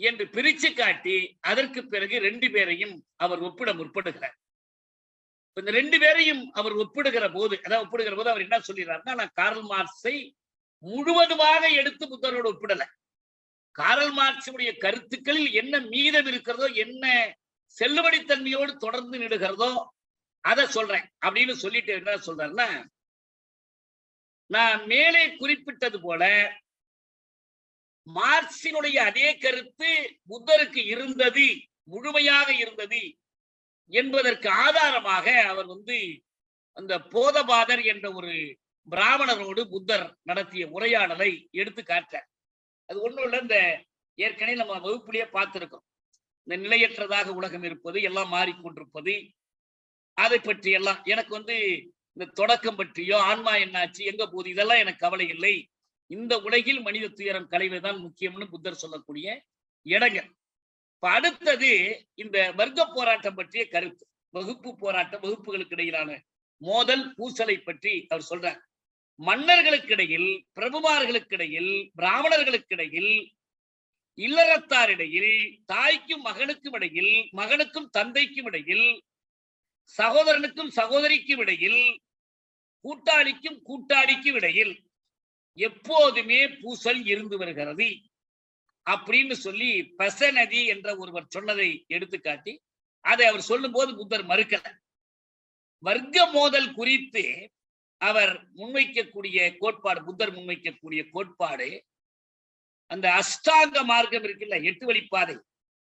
என்று பிரிச்சு காட்டி அதற்கு பிறகு 2 பேரையும் அவர் ஒப்பிட முற்படுகிறார். இந்த 2 பேரையும் அவர் ஒப்பிடுகிற போது அவர் என்ன சொல்லிடுறாருன்னா, நான் கார்ல் மார்க்ஸை முழுவதுமாக எடுத்து புத்தரோடு ஒப்பிடல. கார்ல் மார்க்ஸுடைய கருத்துக்களில் என்ன மீதம் இருக்கிறதோ, என்ன செல்லுபடித்தன்மையோடு தொடர்ந்து நிடுகிறதோ அதை சொல்றேன் அப்படின்னு சொல்லிட்டு என்ன சொல்றாருன்னா, நான் மேலே குறிப்பிட்டது போல மார்க்சினுடைய அதே கருத்து புத்தருக்கு இருந்தது, முழுமையாக இருந்தது என்பதற்கு ஆதாரமாக அவர் அந்த போதபாதர் என்ற ஒரு பிராமணரோடு புத்தர் நடத்திய உரையாடலை எடுத்து காட்டார். அது ஒண்ணும் இல்ல, இந்த ஏற்கனவே நம்ம வகுப்புலயே பார்த்திருக்கோம். இந்த நிலையற்றதாக உலகம் இருப்பது, எல்லாம் மாறிக்கொண்டிருப்பது, அதை பற்றி எல்லாம் எனக்கு இந்த தொடக்கம் பற்றியோ ஆன்மா என்னாச்சு எங்க போகுது இதெல்லாம் எனக்கு கவலை இல்லை. இந்த உலகில் மனித துயரம் களைவதுதான் முக்கியம்னு புத்தர் சொல்லக்கூடிய இடங்கள். இப்ப அடுத்தது இந்த வர்க்க போராட்டம் பற்றிய கருத்து, வகுப்பு போராட்டம், வகுப்புகளுக்கு இடையிலான மோதல், பூசலை பற்றி அவர் சொல்றார். மன்னர்களுக்கு இடையில், பிரபுமார்களுக்கு இடையில், பிராமணர்களுக்கு இடையில், இல்லறத்தாரிடையில், தாய்க்கும் மகனுக்கும் இடையில், மகனுக்கும் தந்தைக்கும் இடையில், சகோதரனுக்கும் சகோதரிக்கும் இடையில், கூட்டாளிக்கும் கூட்டாளிக்கும் இடையில் எப்போதுமே பூசல் இருந்து வருகிறது அப்படின்னு சொல்லி பசநதி என்ற ஒருவர் சொன்னதை எடுத்துக்காட்டி அதை அவர் சொல்லும் போது புத்தர் மறுக்கல. வர்க்க மோதல் குறித்து அவர் முன்வைக்கக்கூடிய கோட்பாடு, புத்தர் முன்வைக்கக்கூடிய கோட்பாடு, அந்த அஷ்டாங்க மார்க்கம் இருக்குல்ல, 8 வழிப்பாதை,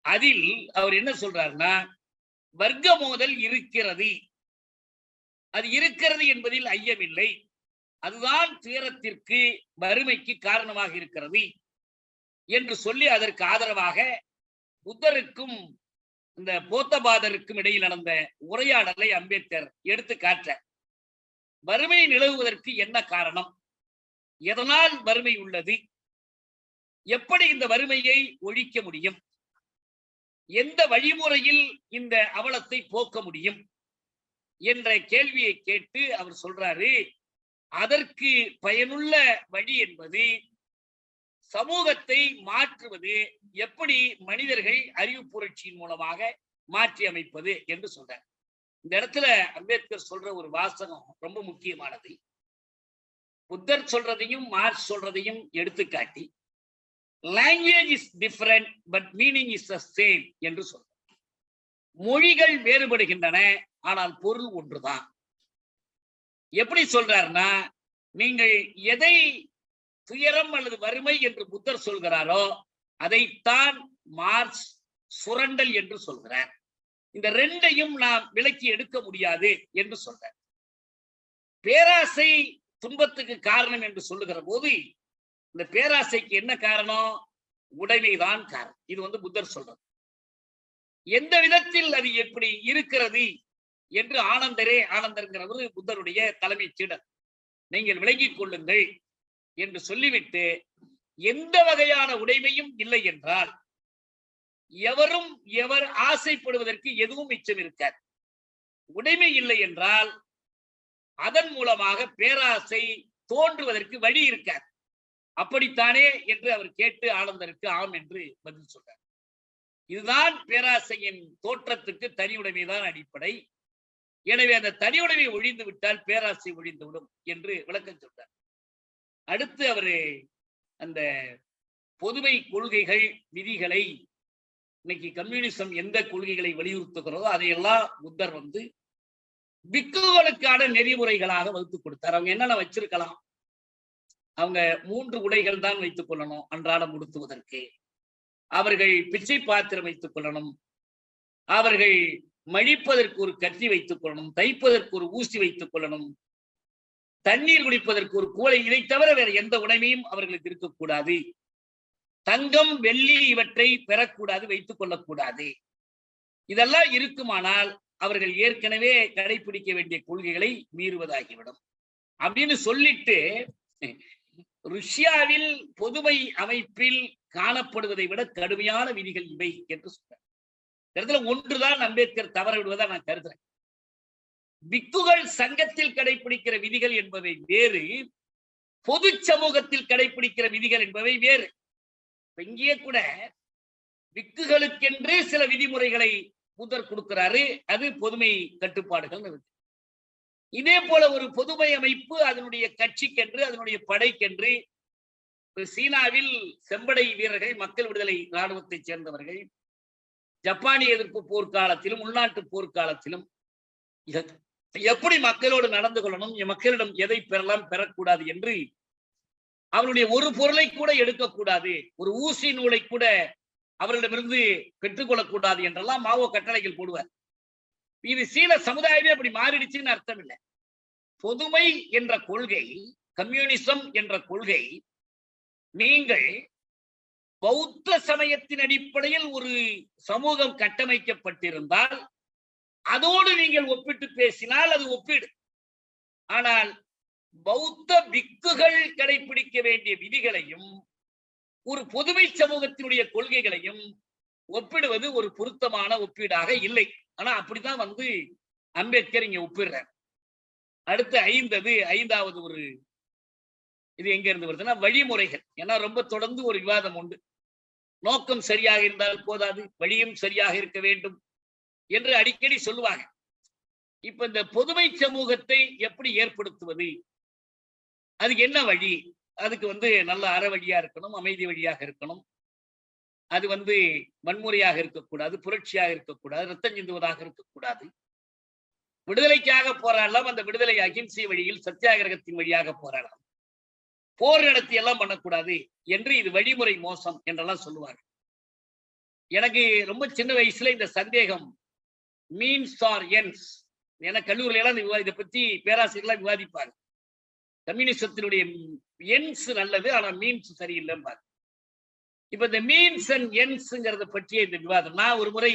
அதில் அவர் என்ன சொல்றாருன்னா, வர்க்க மோதல் இருக்கிறது, அது இருக்கிறது என்பதில் ஐயமில்லை, அதுதான் துயரத்திற்கு, வறுமைக்கு காரணமாக இருக்கிறது என்று சொல்லி அதற்கு ஆதரவாக புத்தருக்கும் இந்த போத்தபாதருக்கும் இடையில் நடந்த உரையாடலை அம்பேத்கர் எடுத்து காட்ட, வறுமை நிலவுவதற்கு என்ன காரணம், எதனால் வறுமை உள்ளது, எப்படி இந்த வறுமையை ஒழிக்க முடியும், எந்த வழிமுறையில் இந்த அவலத்தை போக்க முடியும் என்ற கேள்வியை கேட்டு அவர் சொல்றாரு, அதற்கு பயனுள்ள வழி என்பது சமூகத்தை மாற்றுவது, எப்படி மனிதர்கள் அறிவு புரட்சியின் மூலமாக மாற்றி அமைப்பது என்று சொல்றார். இந்த இடத்துல அம்பேத்கர் சொல்ற ஒரு வாசகம் ரொம்ப முக்கியமானது. புத்தர் சொல்றதையும் மார்க்ஸ் சொல்றதையும் எடுத்துக்காட்டி, language is different but meaning is the same என்று சொல்றார். மொழிகள் வேறுபடுகின்றன, ஆனால் பொருள் ஒன்றுதான். எப்படி சொல்றாருன்னா, நீங்கள் எதை துயரம் அல்லது வறுமை என்று புத்தர் சொல்கிறாரோ அதைத்தான் மார்க்ஸ் சுரண்டல் என்று சொல்கிறார். இந்த 2ஐயும் நாம் விலக்கி எடுக்க முடியாது என்று சொல்றார். பேராசை துன்பத்துக்கு காரணம் என்று சொல்லுகிற போது இந்த பேராசைக்கு என்ன காரணம், உடைமைதான் காரணம். இது புத்தர் சொல்றது. எந்த விதத்தில் அது எப்படி இருக்கிறது என்று ஆனந்தர்ங்கிறவர் புத்தருடைய தலைமை சீடர், நீங்கள் விளங்கிக் கொள்ளுங்கள் என்று சொல்லிவிட்டு, எந்த வகையான உடைமையும் இல்லை என்றால் எவர் ஆசைப்படுவதற்கு எதுவும் மிச்சம் இருக்காது. உடைமை இல்லை என்றால் அதன் மூலமாக பேராசை தோன்றுவதற்கு வழி இருக்காது. அப்படித்தானே என்று அவர் கேட்டு ஆனந்தருக்கு ஆம் என்று பதில் சொல்றார். இதுதான் பேராசையின் தோற்றத்துக்கு தனி உடைமைதான் அடிப்படை. எனவே அந்த தனி உடைமை ஒழிந்து விட்டால் பேராசை ஒழிந்துவிடும் என்று விளக்கம் சொல்றார். அடுத்து அவரு அந்த பொதுமை கொள்கைகள் விதிகளை இன்னைக்கு கம்யூனிசம் எந்த கொள்கைகளை வலியுறுத்துகிறதோ அதையெல்லாம் புத்தர் பிக்குகளுக்கான நெறிமுறைகளாக வகுத்து கொடுத்தார். அவங்க என்னென்ன வச்சிருக்கலாம்? அவங்க 3 உடைகள் தான் வைத்துக் கொள்ளணும் அன்றாடம் உடுத்துவதற்கு. அவர்கள் பிச்சை பாத்திரம் வைத்துக் கொள்ளணும். அவர்கள் மழிப்பதற்கு ஒரு கத்தி வைத்துக் கொள்ளணும். தைப்பதற்கு ஒரு ஊசி வைத்துக் கொள்ளணும். தண்ணீர் குடிப்பதற்கு ஒரு குவளை. இதை தவிர வேற எந்த உடைமையும் அவர்களுக்கு இருக்கக்கூடாது. தங்கம் வெள்ளி இவற்றை பெறக்கூடாது, வைத்துக் கொள்ளக்கூடாது. இதெல்லாம் இருக்குமானால் அவர்கள் ஏற்கனவே கடைபிடிக்க வேண்டிய கொள்கைகளை மீறுவதாகிவிடும் அப்படின்னு சொல்லிட்டு, ருஷ்யாவில் பொதுமை அமைப்பில் காணப்படுவதை விட கடுமையான விதிகள் இவை என்று சொல்றார். இடத்துல ஒன்றுதான் அம்பேத்கர் தவற விடுவதா நான் கருதுறேன். பிக்குகள் சங்கத்தில் கடைபிடிக்கிற விதிகள் என்பவை வேறு, பொது சமூகத்தில் கடைபிடிக்கிற விதிகள் என்பவை வேறு. இங்கே கூட பிக்குகளுக்கென்று சில விதிமுறைகளை புத்தர் கொடுக்கிறாரு. அது பொதுமை கட்டுப்பாடுகள் இருக்கு. இதே போல ஒரு பொதுமை அமைப்பு அதனுடைய கட்சிக்கென்று, அதனுடைய படைக்கென்று, சீனாவில் செம்படை வீரர்கள், மக்கள் விடுதலை இராணுவத்தை சேர்ந்தவர்கள் ஜப்பானிய எதிர்ப்பு போர்க்காலத்திலும் உள்நாட்டு போர்க்காலத்திலும் எப்படி மக்களோடு நடந்து கொள்ளணும், மக்களிடம் எதை பெறலாம் பெறக்கூடாது என்று அவருடைய ஒரு பொருளை கூட எடுக்கக்கூடாது, ஒரு ஊசி நூலை கூட அவர்களிடமிருந்து பெற்றுக்கொள்ளக்கூடாது என்றெல்லாம் மாவோ கட்டளைகள் போடுவார். இது சீன சமுதாயமே அப்படி மாறிடுச்சுன்னு அர்த்தம் இல்லை. பொதுமை என்ற கொள்கை, கம்யூனிசம் என்ற கொள்கை, நீங்கள் பௌத்த சமயத்தின் அடிப்படையில் ஒரு சமூகம் கட்டமைக்கப்பட்டிருந்தால் அதோடு நீங்கள் ஒப்பிட்டு பேசினால் அது ஒப்பீடு. ஆனால் பௌத்த பிக்குகள் கடைபிடிக்க வேண்டிய விதிகளையும் ஒரு பொதுமை சமூகத்தினுடைய கொள்கைகளையும் ஒப்பிடுவது ஒரு பொருத்தமான ஒப்பீடாக இல்லை. ஆனா அப்படிதான் அம்பேத்கர் இங்க ஒப்பிடுறார். அடுத்து ஐந்தாவது ஒரு இது எங்க இருந்து வருதுன்னா வழிமுறைகள். ஏன்னா ரொம்ப தொடர்ந்து ஒரு விவாதம் உண்டு. நோக்கம் சரியாக இருந்தால் போதாது, வழியும் சரியாக இருக்க வேண்டும் என்று அடிக்கடி சொல்லுவாங்க. இப்ப இந்த பொதுமை சமூகத்தை எப்படி ஏற்படுத்துவது, அதுக்கு என்ன வழி? அதுக்கு நல்ல அற வழியா இருக்கணும், அமைதி வழியாக இருக்கணும். அது வன்முறையாக இருக்கக்கூடாது, புரட்சியாக இருக்கக்கூடாது, ரத்தம் சிந்துவதாக இருக்கக்கூடாது. விடுதலைக்காக போராடலாம், அந்த விடுதலை அகிம்சை வழியில் சத்தியாகிரகத்தின் வழியாக போராடலாம். போர் நடத்தி எல்லாம் பண்ணக்கூடாது என்று இது வழிமுறை மோசம் என்றெல்லாம் சொல்லுவாங்க. எனக்கு ரொம்ப சின்ன வயசுல இந்த சந்தேகம், மீன்ஸ் ஆர் என்ஸ். ஏன்னா கல்லூரியில எல்லாம் இதை பத்தி பேராசிரியர்லாம் விவாதிப்பாங்க. கம்யூனிசத்தினுடைய என்ஸ் நல்லது, ஆனா மீன்ஸ் சரியில்லைம்பாங்க. இப்ப இந்த மீன்ஸ் அண்ட் என்ஸ்ங்கிறத பற்றிய இந்த விவாதம் நான் ஒரு முறை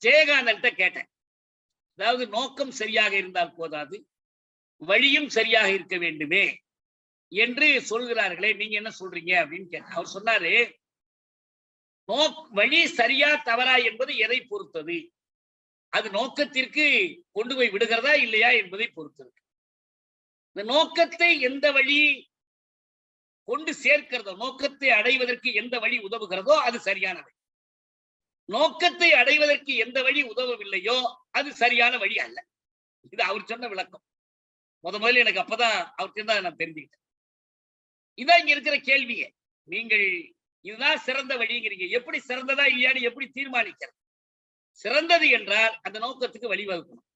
ஜெயகாந்தன்கிட்ட கேட்டேன். அதாவது நோக்கம் சரியாக இருந்தால் போதாது, வழியும் சரியாக இருக்க வேண்டுமே என்று சொல்கிறார்களே, நீங்க என்ன சொல்றீங்க அப்படின்னு கேட்டேன். அவர் சொன்னாரு, வழி சரியா தவறா என்பது எதை பொறுத்தது, அது நோக்கத்திற்கு கொண்டு போய் விடுகிறதா இல்லையா என்பதை பொறுத்தது. இந்த நோக்கத்தை எந்த வழி கொண்டு சேர்க்கிறதோ, நோக்கத்தை அடைவதற்கு எந்த வழி உதவுகிறதோ அது சரியான வழி. நோக்கத்தை அடைவதற்கு எந்த வழி உதவவில்லையோ அது சரியான வழி அல்ல. இது அவர் சொன்ன விளக்கம். முதல்ல எனக்கு அப்பதான் அவர்கிட்ட தான் நான் தெரிஞ்சுக்கிட்டேன். இதான் இங்க இருக்கிற கேள்வியே. நீங்கள் இதுதான் சிறந்த வழிங்கிறீங்க, எப்படி சிறந்ததா இல்லையான்னு எப்படி தீர்மானிக்கிறது? சிறந்தது என்றால் அந்த நோக்கத்துக்கு வழிவகுக்கணும்.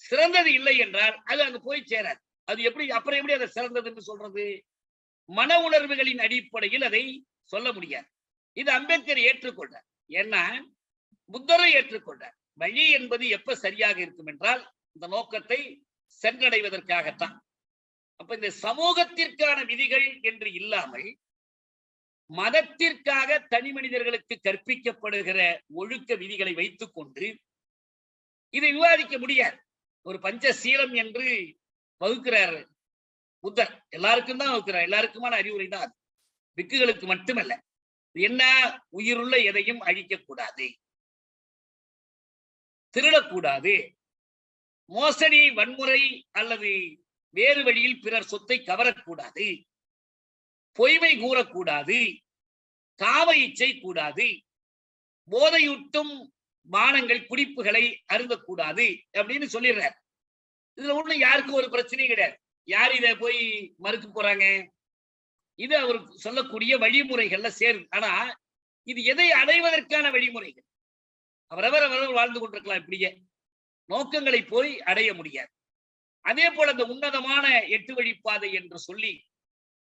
சிறந்தது இல்லை என்றால் அது அங்க போய் சேராது. அது அப்புறம் எப்படி அதை சிறந்ததுன்னு சொல்றது? மன உணர்வுகளின் அடிப்படையில் அதை சொல்ல முடியாது. இது அம்பேத்கர் ஏற்றுக்கொண்டார். ஏன்னா புத்தரை ஏற்றுக்கொண்டார். வழி என்பது எப்ப சரியாக இருக்கும் என்றால் இந்த நோக்கத்தை சென்றடைவதற்காகத்தான். அப்ப இந்த சமூகத்திற்கான விதிகள் என்று இல்லாமல் மதத்திற்காக தனி மனிதர்களுக்கு கற்பிக்கப்படுகிற ஒழுக்க விதிகளை வைத்துக் கொண்டு இதை விவாதிக்க முடியாது. ஒரு பஞ்சசீலம் என்று வகுக்கிறார் புத்தர். எல்லாருக்கும் தான் வகுக்கிறார், எல்லாருக்குமான அறிவுரை தான் அது, பிக்குகளுக்கு மட்டுமல்ல. என்ன? உயிருள்ள எதையும் அழிக்கக்கூடாது, திருடக்கூடாது, மோசடி, வன்முறை அல்லது வேறு வழியில் பிறர் சொத்தை கவரக்கூடாது, பொய்மை கூறக்கூடாது, காம இச்சை கூடாது, போதையூட்டும் பானங்கள் குடிப்புகளை அருந்தக்கூடாது அப்படின்னு சொல்லிடுறார். இதுல ஒண்ணு யாருக்கும் ஒரு பிரச்சனையும் கிடையாது. யார் இதை போய் மறுக்க போறாங்க? இது அவர் சொல்லக்கூடிய வழிமுறைகள்ல சேருது. ஆனா இது எதை அடைவதற்கான வழிமுறைகள்? அவரவர் வாழ்ந்து கொண்டிருக்கலாம், இப்படியே நோக்கங்களை போய் அடைய முடியாது. அதே போல அந்த உன்னதமான 8 வழிப்பாதை என்று சொல்லி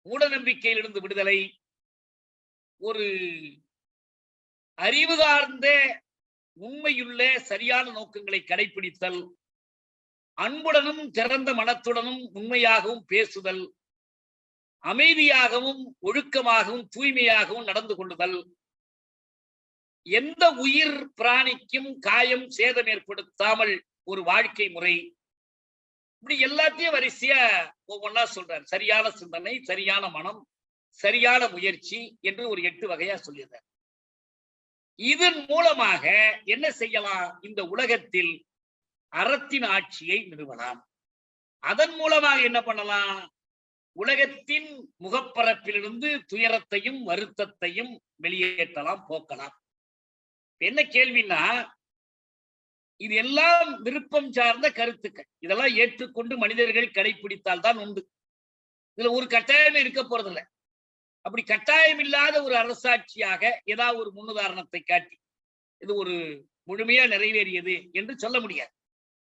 மூட நம்பிக்கையிலிருந்து விடுதலை, ஒரு அறிவு சார்ந்த உண்மையுள்ள சரியான நோக்கங்களை கடைபிடித்தல், அன்புடனும் திறந்த மனத்துடனும் உண்மையாகவும் பேசுதல், அமைதியாகவும் ஒழுக்கமாகவும் தூய்மையாகவும் நடந்து கொள்ளுதல், எந்த உயிர் பிராணிக்கும் காயம் சேதம் ஏற்படுத்தாமல் ஒரு வாழ்க்கை முறை, இப்படி எல்லாத்தையும் வரிசையா ஒவ்வொன்னா சொல்றார். சரியான சிந்தனை, சரியான மனம், சரியான முயற்சி என்று ஒரு 8 வகையா சொல்லியிருந்தார். இதன் மூலமாக என்ன செய்யலாம்? இந்த உலகத்தில் அறத்தின் ஆட்சியை நிறுவலாம். அதன் மூலமாக என்ன பண்ணலாம்? உலகத்தின் முகப்பரப்பிலிருந்து துயரத்தையும் வருத்தத்தையும் வெளியேற்றலாம், போக்கலாம். என்ன கேள்வின்னா, இது எல்லாம் விருப்பம் சார்ந்த கருத்துக்கள். இதெல்லாம் ஏற்றுக்கொண்டு மனிதர்கள் கடைபிடித்தால் தான் உண்டு. இதுல ஒரு கட்டாயமே இருக்க போறதில்லை. அப்படி கட்டாயம் இல்லாத ஒரு அரசாட்சியாக ஏதாவது ஒரு முன்னுதாரணத்தை காட்டி இது ஒரு முழுமையா நிறைவேறியது என்று சொல்ல முடியாது.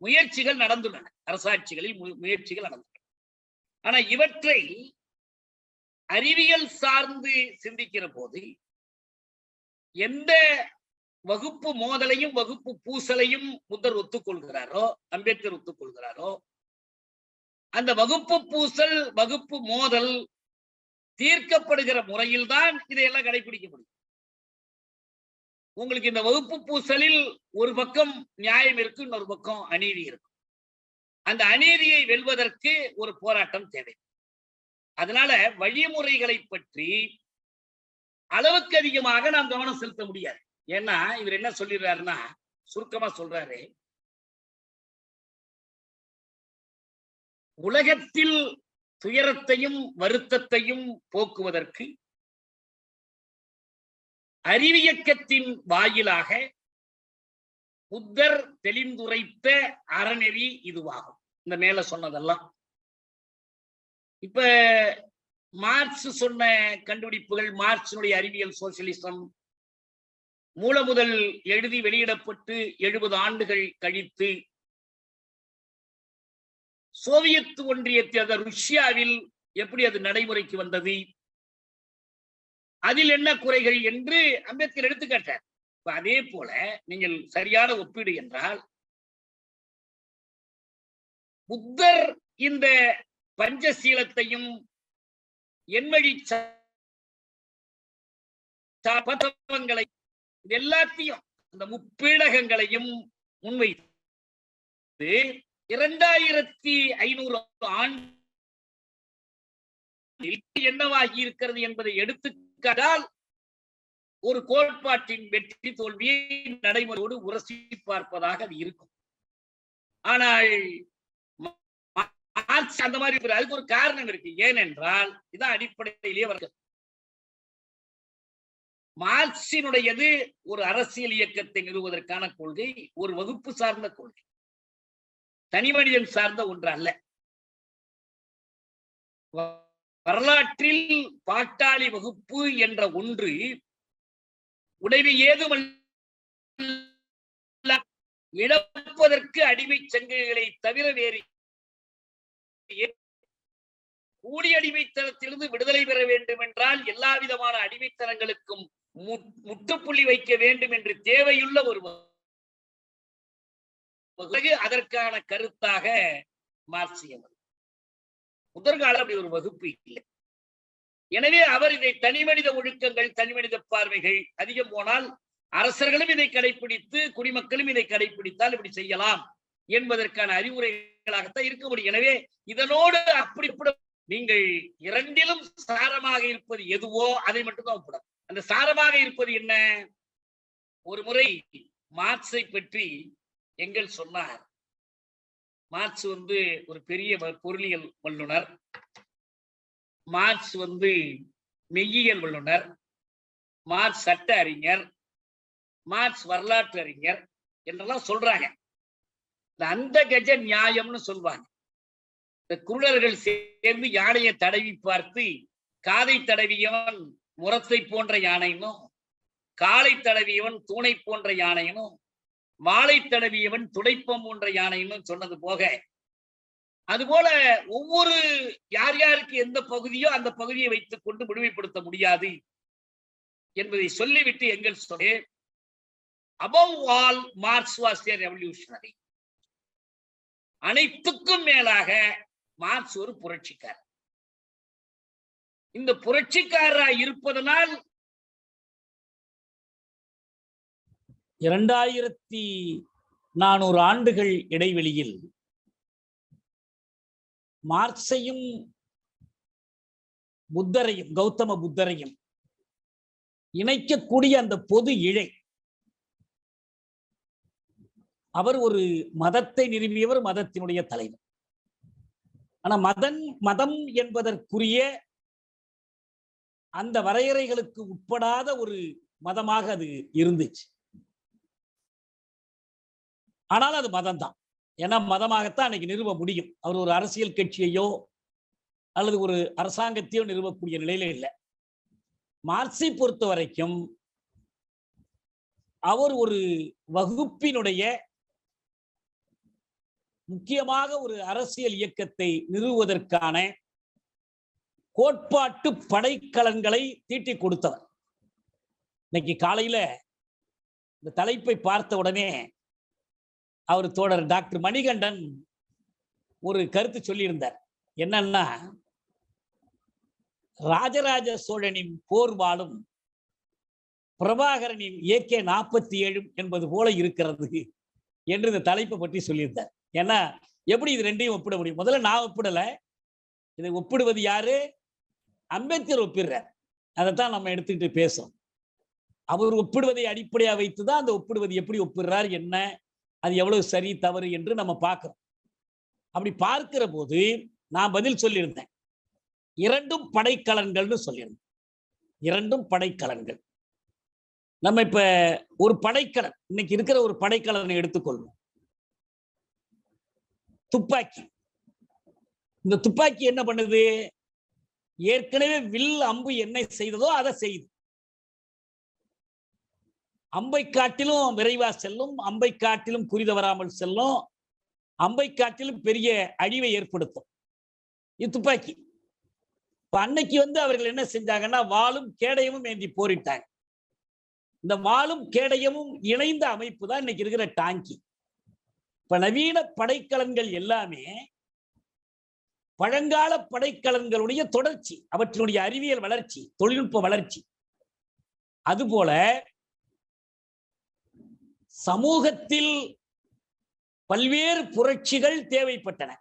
முயற்சிகள் நடந்துள்ளன, அரசாட்சிகளில் முயற்சிகள் நடந்துள்ளன. ஆனா இவற்றை அறிவியல் சார்ந்து சிந்திக்கிற போது எந்த வகுப்பு மோதலையும் வகுப்பு பூசலையும் புத்தர் ஒத்துக்கொள்கிறாரோ, அம்பேத்கர் ஒத்துக்கொள்கிறாரோ, அந்த வகுப்பு பூசல் வகுப்பு மோதல் தீர்க்கப்படுகிற முறையில் தான் இதையெல்லாம் கடைபிடிக்க முடியும். உங்களுக்கு இந்த வகுப்பு பூசலில் ஒரு பக்கம் நியாயம் இருக்கு, இன்னொரு பக்கம் அநீதி இருக்கு. அந்த அநீதியை வெல்வதற்கு ஒரு போராட்டம் தேவை. அதனால வழிமுறைகளை பற்றி அளவுக்கு அதிகமாக நாம் கவனம் செலுத்த முடியாது. ஏன்னா இவர் என்ன சொல்லிடுறாருன்னா, சுருக்கமா சொல்றாரு, உலகத்தில் துயரத்தையும் வருத்தத்தையும் போக்குவதற்கு அறிவியக்கத்தின் வாயிலாக புத்தர் தெளிந்துரைத்த அறநெறி இதுவாகும். இந்த மேல சொன்னதெல்லாம் இப்ப மார்க்ஸ் சொன்ன கண்டுபிடிப்புகள், மார்க்சினுடைய அறிவியல் சோசியலிசம் மூலமுதல் எழுதி வெளியிடப்பட்டு 70 ஆண்டுகள் கழித்து சோவியத் ஒன்றியத்தில் ருஷ்யாவில் எப்படி அது நடைமுறைக்கு வந்தது, அதில் என்ன குறைகள் என்று அம்பேத்கர் எடுத்துக்காட்டார். அதே போல நீங்கள் சரியான ஒப்பீடு என்றால், புத்தர் இந்த பஞ்சசீலத்தையும் எண்வழி தத்துவங்களை எல்லாத்தையும் அந்த முப்பீடகங்களையும் முன்வைத்து 2500 ஆண்டு என்னவாகி இருக்கிறது என்பதை எடுத்துக்காட்டால் ஒரு கோட்பாட்டின் வெற்றி தோல்வியை நடைமுறையோடு உரசி பார்ப்பதாக அது இருக்கும். ஆனால் அந்த மாதிரி அதுக்கு ஒரு காரணம் இருக்கு. ஏனென்றால் இதான் அடிப்படையிலேயே வருகிறது. மார்க்சினுடையது ஒரு அரசியல் இயக்கத்தை நிறுவுவதற்கான கொள்கை, ஒரு வகுப்பு சார்ந்த கொள்கை, தனி மனிதன் சார்ந்த ஒன்று அல்ல. வரலாற்றில் பாட்டாளி வகுப்பு என்ற ஒன்று உடைமை ஏதுமல்ல, இழப்பதற்கு அடிமை சங்கங்களை தவிர வேறு கூடி அடிமைத்தனத்திலிருந்து விடுதலை பெற வேண்டும் என்றால் எல்லா விதமான அடிமைத்தனங்களுக்கும் முற்றுப்புள்ளி வைக்க வேண்டும் என்று தேவையுள்ள ஒரு அதற்கான கருத்தாக மார்க்சியம். முதற்கால அப்படி ஒரு வகுப்பு இல்லை. எனவே அவர் இதை தனிமனித ஒழுக்கங்கள், தனிமனித பார்வைகள் அதிகம் போனால் அரசர்களும் இதை கடைபிடித்து குடிமக்களும் இதை கடைபிடித்தால் இப்படி செய்யலாம் என்பதற்கான அறிவுரைகளாகத்தான் இருக்க முடியும். எனவே இதனோடு அப்படி நீங்கள் இரண்டிலும் சாரமாக இருப்பது எதுவோ அதை மட்டும்தான் ஒப்பிடும். அந்த சாரமாக இருப்பது என்ன? ஒரு முறை மார்க்ஸை பற்றி எங்கள் சொன்னார். மார்க்ஸ் ஒரு பெரிய பொருளியல் வல்லுனர், மார்க்ஸ் மெய்யியல் வல்லுனர், மார்க்ஸ் சட்ட அறிஞர், மார்க்ஸ் வரலாற்று அறிஞர் என்றெல்லாம் சொல்றாங்க. இந்த அந்த கஜ நியாயம்னு சொல்வாங்க. இந்த குருடர்கள் சேர்ந்து யானையை தடவி பார்த்து காதை தடவியவன் முரத்தை போன்ற யானைனும், காலை தடவியவன் தூணை போன்ற யானைனும், மாலை தடவியவன் துடைப்பம் போன்ற யானைன்னு சொன்னது போக, அதுபோல ஒவ்வொரு யார் யாருக்கு எந்த பகுதியோ அந்த பகுதியை வைத்துக் கொண்டு முழுமைப்படுத்த முடியாது என்பதை சொல்லிவிட்டு எங்கெல்ஸ் சொல்லி, above all Marx was a revolutionary. அனைத்துக்கும் மேலாக மார்க்ஸ் ஒரு புரட்சிக்காரர். இந்த புரட்சிக்காரராக இருப்பதனால் 2400 ஆண்டுகள் இடைவெளியில் மார்க்ஸையும் புத்தரையும், கௌதம புத்தரையும் இணைக்கக்கூடிய அந்த பொது இழை, அவர் ஒரு மதத்தை நிறுவியவர், மதத்தினுடைய தலைவர். ஆனா மதம் என்பதற்குரிய அந்த வரையறைகளுக்கு உட்படாத ஒரு மதமாக அது இருந்துச்சு. ஆனால் அது மதம் தான். ஏன்னா மதமாகத்தான் அன்னைக்கு நிறுவ முடியும். அவர் ஒரு அரசியல் கட்சியையோ அல்லது ஒரு அரசாங்கத்தையோ நிறுவக்கூடிய நிலையில இல்லை. மார்க்ஸை பொறுத்த வரைக்கும் அவர் ஒரு வகுப்பினுடைய முக்கியமாக ஒரு அரசியல் இயக்கத்தை நிறுவுவதற்கான கோட்பாட்டு படைக்கலன்களை தீட்டி கொடுத்தவர். இன்னைக்கு காலையில இந்த தலைப்பை பார்த்த உடனே அவர் தோழர் டாக்டர் மணிகண்டன் ஒரு கருத்து சொல்லியிருந்தார். என்னன்னா, ராஜராஜ சோழனின் போர்வாளும் பிரபாகரனின் AK-47 என்பது போல இருக்கிறது என்று இந்த தலைப்பை பற்றி சொல்லியிருந்தார். ஏன்னா எப்படி இது ரெண்டையும் ஒப்பிட முடியும்? முதல்ல நான் ஒப்பிடல, இதை ஒப்பிடுவது யாரு? அம்பேத்கர் ஒப்பிடுறார். அதைத்தான் நம்ம எடுத்துக்கிட்டு பேசுறோம். அவர் ஒப்பிடுவதை அடிப்படையாக வைத்துதான் அந்த ஒப்பிடுவது எப்படி ஒப்பிடுறார், என்ன, அது எவ்வளவு சரி தவறு என்று நம்ம பார்க்கிறோம். அப்படி பார்க்கிற போது நான் பதில் சொல்லியிருந்தேன், இரண்டும் படைக்கலன்கள்னு சொல்லியிருந்தேன். இரண்டும் படைக்கலன்கள். நம்ம இப்ப ஒரு படைக்கலன், இன்னைக்கு இருக்கிற ஒரு படைக்கலனை எடுத்துக்கொள்வோம், துப்பாக்கி. இந்த துப்பாக்கி என்ன பண்ணுது? ஏற்கனவே வில் அம்பு என்ன செய்ததோ அதை செய்யுது. அம்பை காட்டிலும் விரைவா செல்லும், அம்பை காட்டிலும் குறி தவறாமல் செல்லும், அம்பை காட்டிலும் பெரிய அழிவை ஏற்படுத்தும். இது துப்பாக்கி. இப்ப அன்னைக்கு அவர்கள் என்ன செஞ்சாங்கன்னா, வாளும் கேடயமும் ஏந்தி போரிட்டாங்க. இந்த வாளும் கேடயமும் இணைந்த அமைப்பு தான் இன்னைக்கு இருக்கிற டாங்கி. இப்ப நவீன படைக்கலன்கள் எல்லாமே பழங்கால படைக்கலன்களுடைய தொடர்ச்சி, அவற்றினுடைய அறிவியல் வளர்ச்சி, தொழில்நுட்ப வளர்ச்சி. அதுபோல சமூகத்தில் பல்வேறு புரட்சிகள் தேவைப்பட்டன.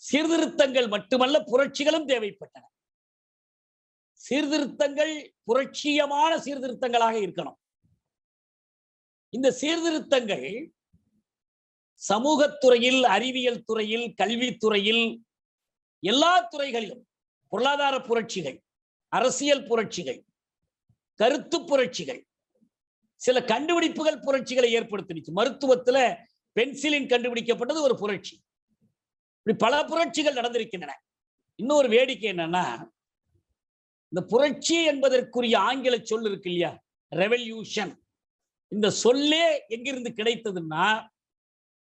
சீர்திருத்தங்கள் மட்டுமல்ல, புரட்சிகளும் தேவைப்பட்டன. சீர்திருத்தங்கள் புரட்சியமான சீர்திருத்தங்களாக இருக்கணும். இந்த சீர்திருத்தங்கள் சமூகத்துறையில், அறிவியல் துறையில், கல்வித்துறையில், எல்லா துறைகளிலும் பொருளாதார புரட்சிகள், அரசியல் புரட்சிகள், கருத்து புரட்சிகள், சில கண்டுபிடிப்புகள் புரட்சிகளை ஏற்படுத்தினுச்சு. மருத்துவத்துல பென்சிலின் கண்டுபிடிக்கப்பட்டது ஒரு புரட்சி. இப்படி பல புரட்சிகள் நடந்திருக்கின்றன. இன்னொரு வேடிக்கை என்னன்னா, இந்த புரட்சி என்பதற்குரிய ஆங்கில சொல் இருக்கு இல்லையா, ரெவல்யூஷன். இந்த சொல்லே எங்கிருந்து கிடைத்ததுன்னா,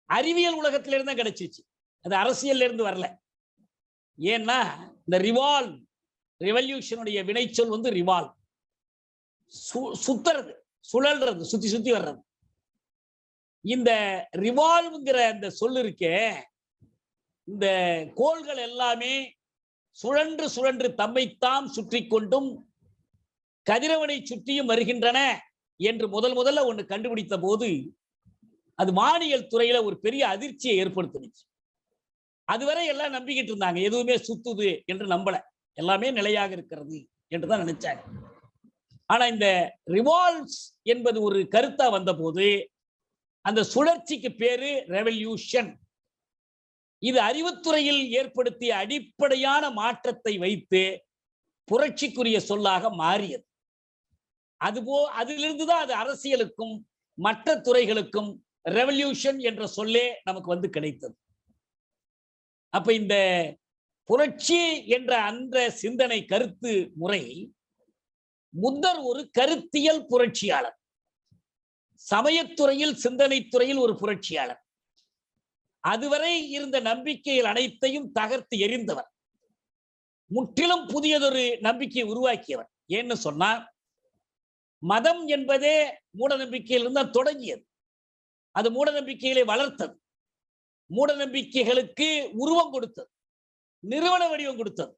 அறிவியல் உலகத்திலிருந்து தான் கிடைச்சிச்சு. அது அரசியல்ல இருந்து வரல. ஏன்னா இந்த ரிவால்வ், ரெவல்யூஷனுடைய வினைச்சொல் ரிவால்வ், சுத்துறது, சுழல்றது, சுத்தி சுத்தி வர்றது. இந்த ரிவால்வ்ங்கிற அந்த சொல் இருக்கே, இந்த கோள்கள் எல்லாமே சுழன்று சுழன்று தம்மைத்தாம் சுற்றி கொண்டும் கதிரவனை சுற்றியும் வருகின்றன என்று முதல்ல ஒன்று கண்டுபிடித்த போது அது வானியல் துறையில ஒரு பெரிய அதிர்ச்சியை ஏற்படுத்தினுச்சு. அதுவரை எல்லாம் நம்பிக்கிட்டு இருந்தாங்க, எதுவுமே சுத்துது என்று நம்பல, எல்லாமே நிலையாக இருக்கிறது என்றுதான் நினைச்சாங்க. ஆனா இந்த ரிவால்வ்ஸ் என்பது ஒரு கருத்தா வந்த போது அந்த சுழற்சிக்கு பேரு ரெவல்யூஷன். இது அறிவுத்துறையில் ஏற்படுத்திய அடிப்படையான மாற்றத்தை வைத்து புரட்சிக்குரிய சொல்லாக மாறியது. அதிலிருந்துதான் அது அரசியலுக்கும் மற்ற துறைகளுக்கும் ரெவல்யூஷன் என்ற சொல்லே நமக்கு வந்து கிடைத்தது. அப்ப இந்த புரட்சி என்ற அந்த சிந்தனை கருத்து முறை, புத்தர் ஒரு கருத்தியல் புரட்சியாளர், சமயத்துறையில் சிந்தனை துறையில் ஒரு புரட்சியாளர், அதுவரை இருந்த நம்பிக்கைகள் அனைத்தையும் தகர்த்து எறிந்தவர், முற்றிலும் புதியதொரு நம்பிக்கையை உருவாக்கியவர். ஏன்னு சொன்னா, மதம் என்பதே மூட நம்பிக்கையிலிருந்து தொடங்கியது. அது மூட நம்பிக்கைகளை வளர்த்தது, மூட நம்பிக்கைகளுக்கு உருவம் கொடுத்தது, நிறுவன வடிவம் கொடுத்தது.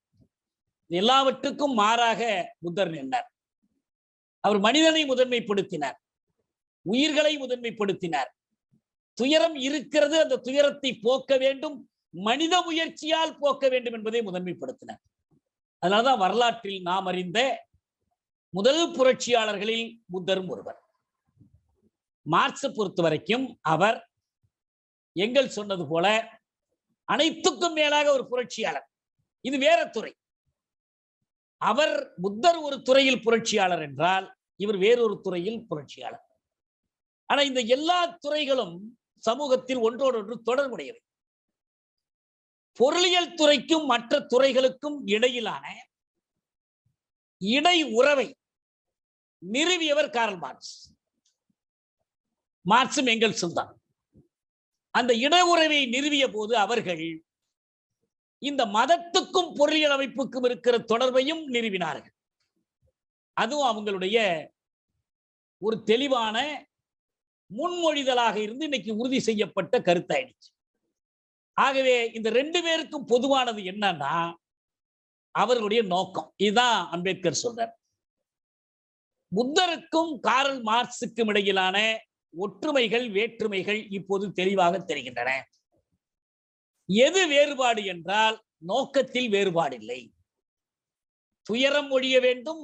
எல்லாவற்றுக்கும் மாறாக புத்தர் நின்றார். அவர் மனிதனை முதன்மைப்படுத்தினார், உயிர்களை முதன்மைப்படுத்தினார். துயரம் இருக்கிறது, அந்த துயரத்தை போக்க வேண்டும், மனித முயற்சியால் போக்க வேண்டும் என்பதை முதன்மைப்படுத்தினார். அதனால்தான் வரலாற்றில் நாம் அறிந்த முதல் புரட்சியாளர்களில் புத்தரும் ஒருவர். மார்க்ஸை பொறுத்த வரைக்கும் அவர் எங்கள் சொன்னது போல அனைத்துக்கும் மேலாக ஒரு புரட்சியாளர். இது வேற துறை. அவர் புத்தர் ஒரு துறையில் புரட்சியாளர் என்றால், இவர் வேறொரு துறையில் புரட்சியாளர். ஆனா இந்த எல்லா துறைகளும் சமூகத்தில் ஒன்றோடொன்று தொடர்புடையவை. பொருளியல் துறைக்கும் மற்ற துறைகளுக்கும் இடையிலான இடை உறவை நிறுவியவர் கார்ல் மார்க்ஸ். மார்க்சும் எங்கெல்ஸும் தான். அந்த இட உறவை நிறுவிய போது அவர்கள் இந்த மதத்துக்கும் பொருளியல் அமைப்புக்கும் இருக்கிற தொடர்பையும் நிறுவினார்கள். அதுவும் அவங்களுடைய ஒரு தெளிவான முன்மொழிதலாக இருந்து இன்னைக்கு உறுதி செய்யப்பட்ட கருத்தாயிடுச்சு. ஆகவே இந்த ரெண்டு பேருக்கும் பொதுவானது என்னன்னா, அவர்களுடைய நோக்கம். இதுதான் அம்பேத்கர் சொல்றார். புத்தருக்கும் கார்ல் மார்க்சுக்கும் இடையிலான ஒற்றுமைகள் வேற்றுமைகள் இப்போது தெளிவாக தெரிகின்றன. எது வேறுபாடு என்றால், நோக்கத்தில் வேறுபாடு இல்லை. துயரம் ஒழிய வேண்டும்,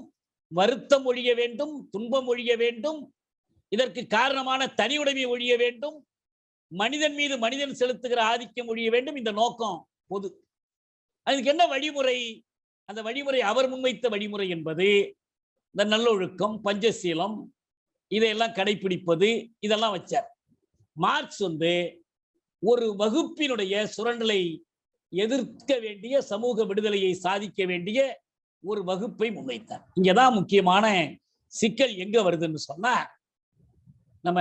வருத்தம் ஒழிய வேண்டும், துன்பம் ஒழிய வேண்டும், இதற்கு காரணமான தனியுடைமை ஒழிய வேண்டும், மனிதன் மீது மனிதன் செலுத்துகிற ஆதிக்கம் ஒழிய வேண்டும். இந்த நோக்கம் பொது. அதுக்கு என்ன வழிமுறை? அந்த வழிமுறை அவர் முன்வைத்த வழிமுறை என்பது இந்த நல்லொழுக்கம், பஞ்சசீலம், இதையெல்லாம் கடைபிடிப்பது, இதெல்லாம் வச்சார். மார்க்ஸ் ஒரு வகுப்பினுடைய சுரண்டலை எதிர்க்க வேண்டிய, சமூக விடுதலையை சாதிக்க வேண்டிய ஒரு வகுப்பை முன்வைத்தார். இங்கதான் முக்கியமான சிக்கல் எங்க வருதுன்னு சொன்னா, நம்ம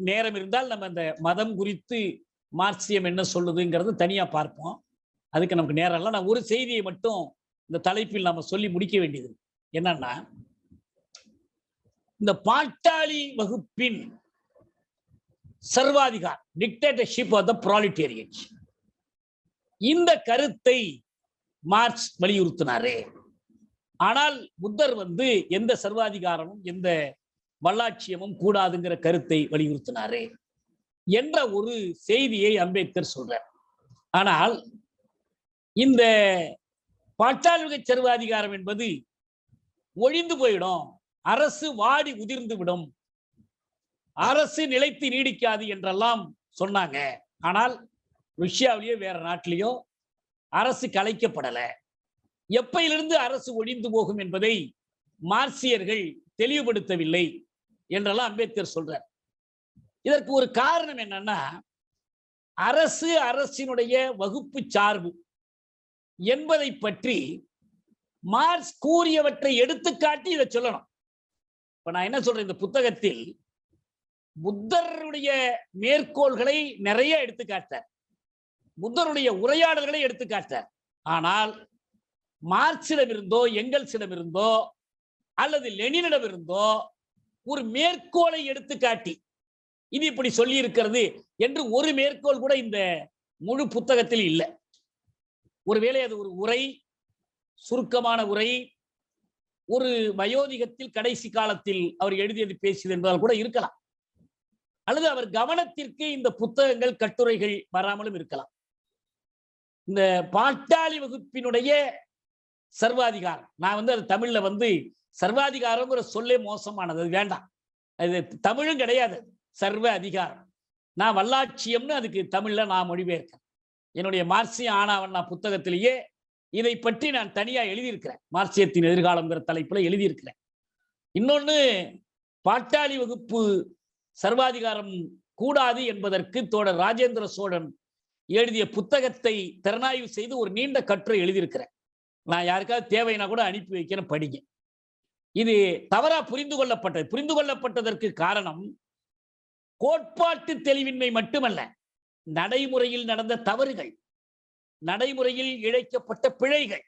நேரம் இருந்தால் நம்ம இந்த மதம் குறித்து மார்க்சியம் என்ன சொல்லுதுங்கிறது தனியா பார்ப்போம். அதுக்கு நமக்கு நேரம் இல்லை. நான் ஒரு செய்தியை மட்டும் இந்த தலைப்பில் நாம சொல்லி முடிக்க வேண்டியது என்னன்னா, இந்த பாட்டாளி வகுப்பின் சர்வாதிகார், டிக்டேட்டர்ஷிப் ஆஃப் தி ப்ராலிட்டேரியட், இந்த கருத்தை மார்க்ஸ் வலியுறுத்தினாரே. ஆனால் புத்தர் எந்த சர்வாதிகாரமும் எந்த வல்லாட்சியமும் கூடாதுங்கிற கருத்தை வலியுறுத்தினாரே என்ற ஒரு செய்தியை அம்பேத்கர் சொல்றார். ஆனால் இந்த பாட்டாளி சர்வாதிகாரம் என்பது ஒழிந்து போயிடும், அரசு வாடி உதிர்ந்து விடும், அரசு நிலைத்து நீடிக்காது என்றெல்லாம் சொன்னாங்க. ஆனால் ருஷ்யாவிலேயோ வேற நாட்டிலேயோ அரசு கலைக்கப்படல. எப்பையிலிருந்து அரசு ஒழிந்து போகும் என்பதை மார்க்சியர்கள் தெளிவுபடுத்தவில்லை என்றெல்லாம் அம்பேத்கர் சொல்றார். இதற்கு ஒரு காரணம் என்னன்னா, அரசு, அரசினுடைய வகுப்பு சார்பு என்பதை பற்றி மார்க்ஸ் கூறியவற்றை எடுத்துக்காட்டி இதை சொல்லணும். இப்ப நான் என்ன சொல்றேன், இந்த புத்தகத்தில் புத்தருடைய மேற்கோள்களை நிறைய எடுத்துக்காட்டார், புத்தருடைய உரையாடல்களை எடுத்துக்காட்டார். ஆனால் மார்க்சிடமிருந்தோ எங்கெல்ஸிடமிருந்தோ அல்லது லெனினிடமிருந்தோ ஒரு மேற்கோளை எடுத்துக்காட்டி இது இப்படி சொல்லி இருக்கிறது என்று ஒரு மேற்கோள் கூட இந்த முழு புத்தகத்தில் இல்லை. ஒருவேளை அது ஒரு உரை, சுருக்கமான உரை, ஒரு வயோதிகத்தில் கடைசி காலத்தில் அவர் எழுதியது பேசியது என்பதால் கூட இருக்கலாம். அல்லது அவர் கவனத்திற்கு இந்த புத்தகங்கள், கட்டுரைகள் வராமலும் இருக்கலாம். இந்த பாட்டாளி வகுப்பினுடைய சர்வாதிகாரம், நான் அது தமிழ்ல சர்வாதிகாரங்கிற சொல்லே மோசமானது, அது வேண்டாம். அது தமிழும் கிடையாது, சர்வ அதிகாரம். நான் வல்லாட்சியம்னு அதுக்கு தமிழ்ல நான் மொழிபெயர்க்கிறேன். என்னுடைய மார்க்சிய ஆனாவண்ணா புத்தகத்திலேயே இதை பற்றி நான் தனியா எழுதியிருக்கிறேன். மார்க்சியத்தின் எதிர்காலம்ங்கிற தலைப்புல எழுதியிருக்கிறேன். இன்னொன்னு, பாட்டாளி வகுப்பு சர்வாதிகாரம் கூடாது என்பதற்கு தோழர் ராஜேந்திர சோழன் எழுதிய புத்தகத்தை திறனாய்வு செய்து ஒரு நீண்ட கட்டுரை எழுதியிருக்கிறேன். நான் யாருக்காவது தேவைன்னா கூட அனுப்பி வைக்கிறேன், படிங்க. இது தவறா புரிந்து கொள்ளப்பட்டதற்கு காரணம் கோட்பாட்டு தெளிவின்மை மட்டுமல்ல, நடைமுறையில் நடந்த தவறுகள், நடைமுறையில் இழைக்கப்பட்ட பிழைகள்.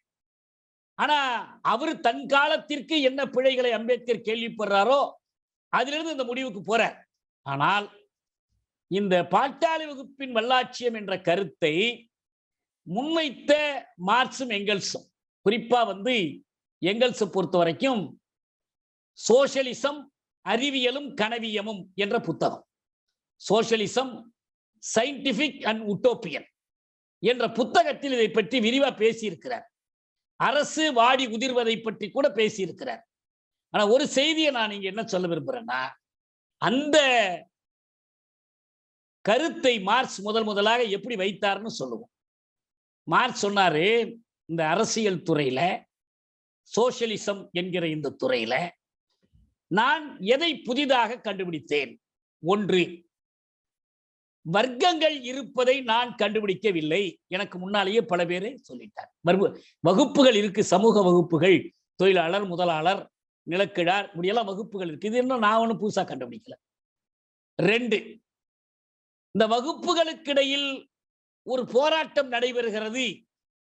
ஆனா அவர் தன் காலத்திற்கு என்ன பிழைகளை அம்பேத்கர் கேள்விப்படுறாரோ அதிலிருந்து இந்த முடிவுக்கு போறார். ஆனால் இந்த பாட்டாளி வகுப்பின் வல்லாட்சியம் என்ற கருத்தை முன்வைத்த மார்க்சும் எங்கெல்ஸும், குறிப்பா எங்கெல்ஸை பொறுத்த வரைக்கும் சோசியலிசம் அறிவியலும் கனவியமும் என்ற புத்தகம், சோசியலிசம் சயின்டிபிக் அண்ட் உட்டோப்பியன் என்ற புத்தகத்தில் இதை பற்றி விரிவா பேசியிருக்கிறார். அரசு வாடி உதிர்வதை பற்றி கூட பேசியிருக்கிறார். ஆனா ஒரு செய்தியை நான் இங்க என்ன சொல்ல விரும்புறேன்னா, அந்த கருத்தை மார்க்ஸ் முதலாக எப்படி வைத்தார்னு சொல்லுவோம். மார்க்ஸ் சொன்னாரு, இந்த அரசியல் துறையில, சோசியலிசம் என்கிற இந்த துறையில நான் எதை புதிதாக கண்டுபிடித்தேன்? ஒன்று, வர்க்கங்கள் இருப்பதை நான் கண்டுபிடிக்கவில்லை. எனக்கு முன்னாலேயே பல பேரை சொல்லிட்டார். வகுப்புகள் இருக்கு, சமூக வகுப்புகள், தொழிலாளர், முதலாளர், நிலக்கிழார், இப்படியெல்லாம் வகுப்புகள் இருக்கு. இது இன்னும் நான் ஒன்றும் புதுசா கண்டுபிடிக்கல. 2, இந்த வகுப்புகளுக்கிடையில் ஒரு போராட்டம் நடைபெறுகிறது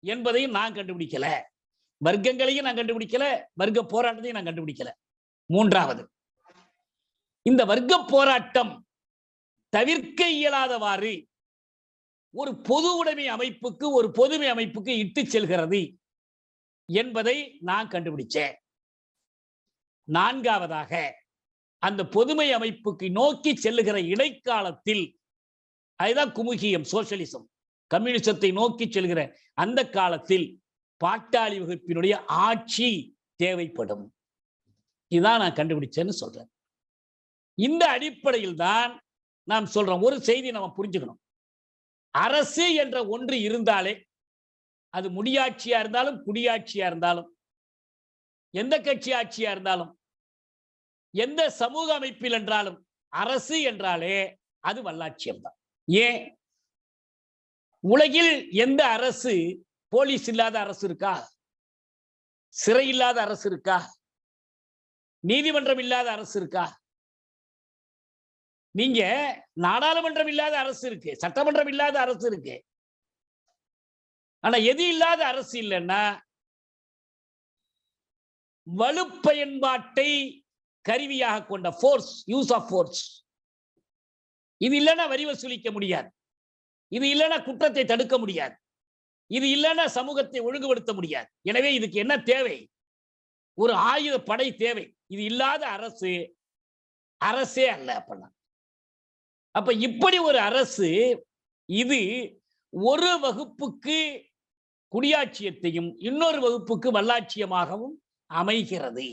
என்பதையும் நான் கண்டுபிடிக்கல. வர்க்கங்களையும் நான் கண்டுபிடிக்கல, வர்க்க போராட்டத்தையும் நான் கண்டுபிடிக்கல. 3வது, இந்த வர்க்க போராட்டம் தவிர்க்க இயலாதவாறு ஒரு பொது உடைமை அமைப்புக்கு, ஒரு பொதுமை அமைப்புக்கு இட்டு செல்கிறது என்பதை நான் கண்டுபிடிச்சேன். 4வதாக, அந்த பொதுமை அமைப்புக்கு நோக்கி செல்லுகிற இடைக்காலத்தில், அதுதான் குமுகியம், சோசியலிசம், கம்யூனிசத்தை நோக்கி செல்கிற அந்த காலத்தில் பாட்டாளி வகுப்பினுடைய ஆட்சி தேவைப்படும். இதான் நான் கண்டுபிடிச்சேன்னு சொல்றேன். இந்த அடிப்படையில் தான் நாம் சொல்றோம். ஒரு செய்தி நம்ம புரிஞ்சுக்கணும். அரசு என்ற ஒன்று இருந்தாலே, அது முடியாட்சியா இருந்தாலும், குடியாட்சியா இருந்தாலும், எந்த கட்சி ஆட்சியா இருந்தாலும், எந்த சமூக அமைப்பில் என்றாலும், அரசு என்றாலே அது வல்லாட்சியம் தான். ஏன் உலகில் எந்த அரசு, போலீஸ் இல்லாத அரசு இருக்கா? சிறை இல்லாத அரசு இருக்கா? நீதிமன்றம் இல்லாத அரசு இருக்கா? நீங்க நாடாளுமன்றம் இல்லாத அரசு இருக்கு, சட்டமன்றம் இல்லாத அரசு இருக்கு. ஆனா எது இல்லாத அரசு இல்லைன்னா, வலுப்பயன்பாட்டை கருவியாக கொண்ட போர்ஸ், யூஸ் ஆஃப் போர்ஸ். இது இல்லைன்னா வரி வசூலிக்க முடியாது, இது இல்லைன்னா குற்றத்தை தடுக்க முடியாது, இது இல்லைன்னா சமூகத்தை ஒழுங்குபடுத்த முடியாது. எனவே இதுக்கு என்ன தேவை? ஒரு ஆயுத படை தேவை. இது இல்லாத அரசு அரசே அல்ல. அப்ப இப்படி ஒரு அரசு, இது ஒரு வகுப்புக்கு குடியாட்சியத்தையும் இன்னொரு வகுப்புக்கு வல்லாட்சியமாகவும் அமைகிறது.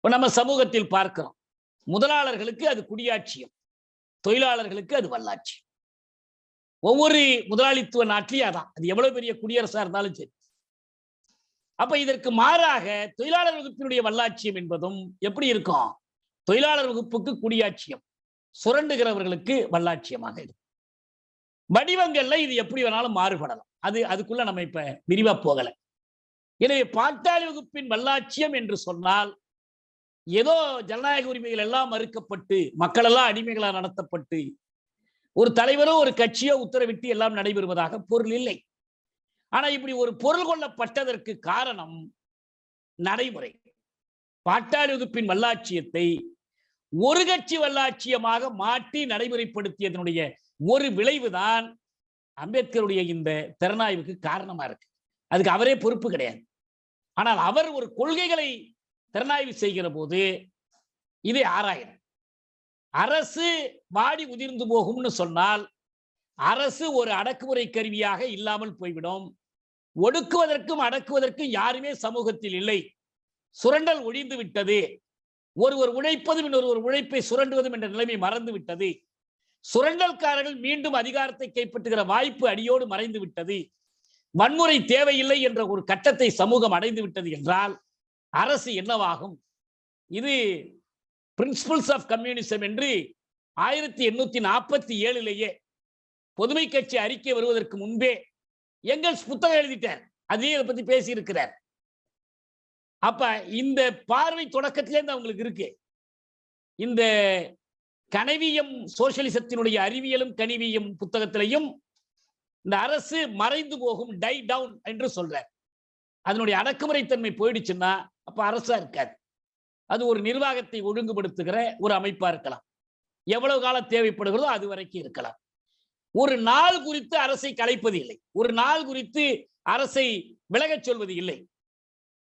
நம்ம சமூகத்தில் பார்க்கிறோம், முதலாளர்களுக்கு அது குடியாட்சியம், தொழிலாளர்களுக்கு அது வல்லாட்சியம். ஒவ்வொரு முதலாளித்துவ நாட்டிலையும் அதான், அது எவ்வளவு பெரிய குடியரசா இருந்தாலும் சரி. அப்ப இதற்கு மாறாக தொழிலாளர் வகுப்பினுடைய வல்லாட்சியம் என்பதும் எப்படி இருக்கும்? தொழிலாளர் வகுப்புக்கு குடியாட்சியம், சுரண்டுகிறவர்களுக்கு வல்லாட்சியமாக இருக்கும். வடிவங்கள்ல இது எப்படி வேணாலும் மாறுபடலாம். அதுக்குள்ள நம்ம இப்ப விரிவா போகல. எனவே பாட்டாளி வகுப்பின் வல்லாட்சியம் என்று சொன்னால், ஏதோ ஜனநாயக உரிமைகள் எல்லாம் மறுக்கப்பட்டு, மக்கள் எல்லாம் அடிமைகளா நடத்தப்பட்டு, ஒரு தலைவரோ ஒரு கட்சியோ உத்தரவிட்டு எல்லாம் நடைபெறுவதாக பொருள் இல்லை. ஆனா இப்படி ஒரு பொருள் கொள்ளப்பட்டதற்கு காரணம் நடைமுறை. பாட்டாளி வகுப்பின் வல்லாட்சியத்தை ஒரு கட்சி வல்லாட்சியமாக மாற்றி நடைமுறைப்படுத்தியதனுடைய ஒரு விளைவுதான் அம்பேத்கருடைய இந்த திறனாய்வுக்கு காரணமா இருக்கு. அதுக்கு அவரே பொறுப்பு கிடையாது. ஆனால் அவர் ஒரு கொள்கைகளை திறனாய்வு செய்கிற போது இதை ஆராயணும். அரசு வாடி உதிர்ந்து போகும்னு சொன்னால், அரசு ஒரு அடக்குமுறை கருவியாக இல்லாமல் போய்விடும். ஒடுக்குவதற்கும் அடக்குவதற்கும் யாருமே சமூகத்தில் இல்லை. சுரண்டல் ஒழிந்து விட்டது. ஒருவர் உழைப்பதும் இன்னொரு உழைப்பை சுரண்டுவதும் என்ற நிலைமை மறந்து விட்டது. சுரண்டல்காரர்கள் மீண்டும் அதிகாரத்தை கைப்பற்றுகிற வாய்ப்பு அடியோடு மறைந்து விட்டது. வன்முறை தேவையில்லை என்ற ஒரு கட்டத்தை சமூகம் அடைந்து விட்டது என்றால் அரசு என்னவாகும்? இது பிரின்சிபல்ஸ் ஆஃப் கம்யூனிசம் என்று 1847 பொதுமை கட்சி அறிக்கை வருவதற்கு முன்பே எங்கெல்ஸ் புத்தகம் எழுதிட்டார். அதையே இதை பத்தி பேசி இருக்கிறார். அப்ப இந்த பார்வை தொடக்கத்திலேருந்து அவங்களுக்கு இருக்கு. இந்த கனவியம் சோசியலிசத்தினுடைய அறிவியலும் கனிவியம் புத்தகத்திலையும் இந்த அரசு மறைந்து போகும், டை டவுன் என்று சொல்றார். அதனுடைய அடக்குமுறைத்தன்மை போயிடுச்சுன்னா அப்ப அரசா இருக்காது. அது ஒரு நிர்வாகத்தை ஒழுங்குபடுத்துகிற ஒரு அமைப்பா இருக்கலாம். எவ்வளவு காலம் தேவைப்படுகிறதோ அது வரைக்கும் இருக்கலாம். ஒரு நாள் குறித்து அரசை கலைப்பது இல்லை, ஒரு நாள் குறித்து அரசை விலகச் சொல்வது இல்லை.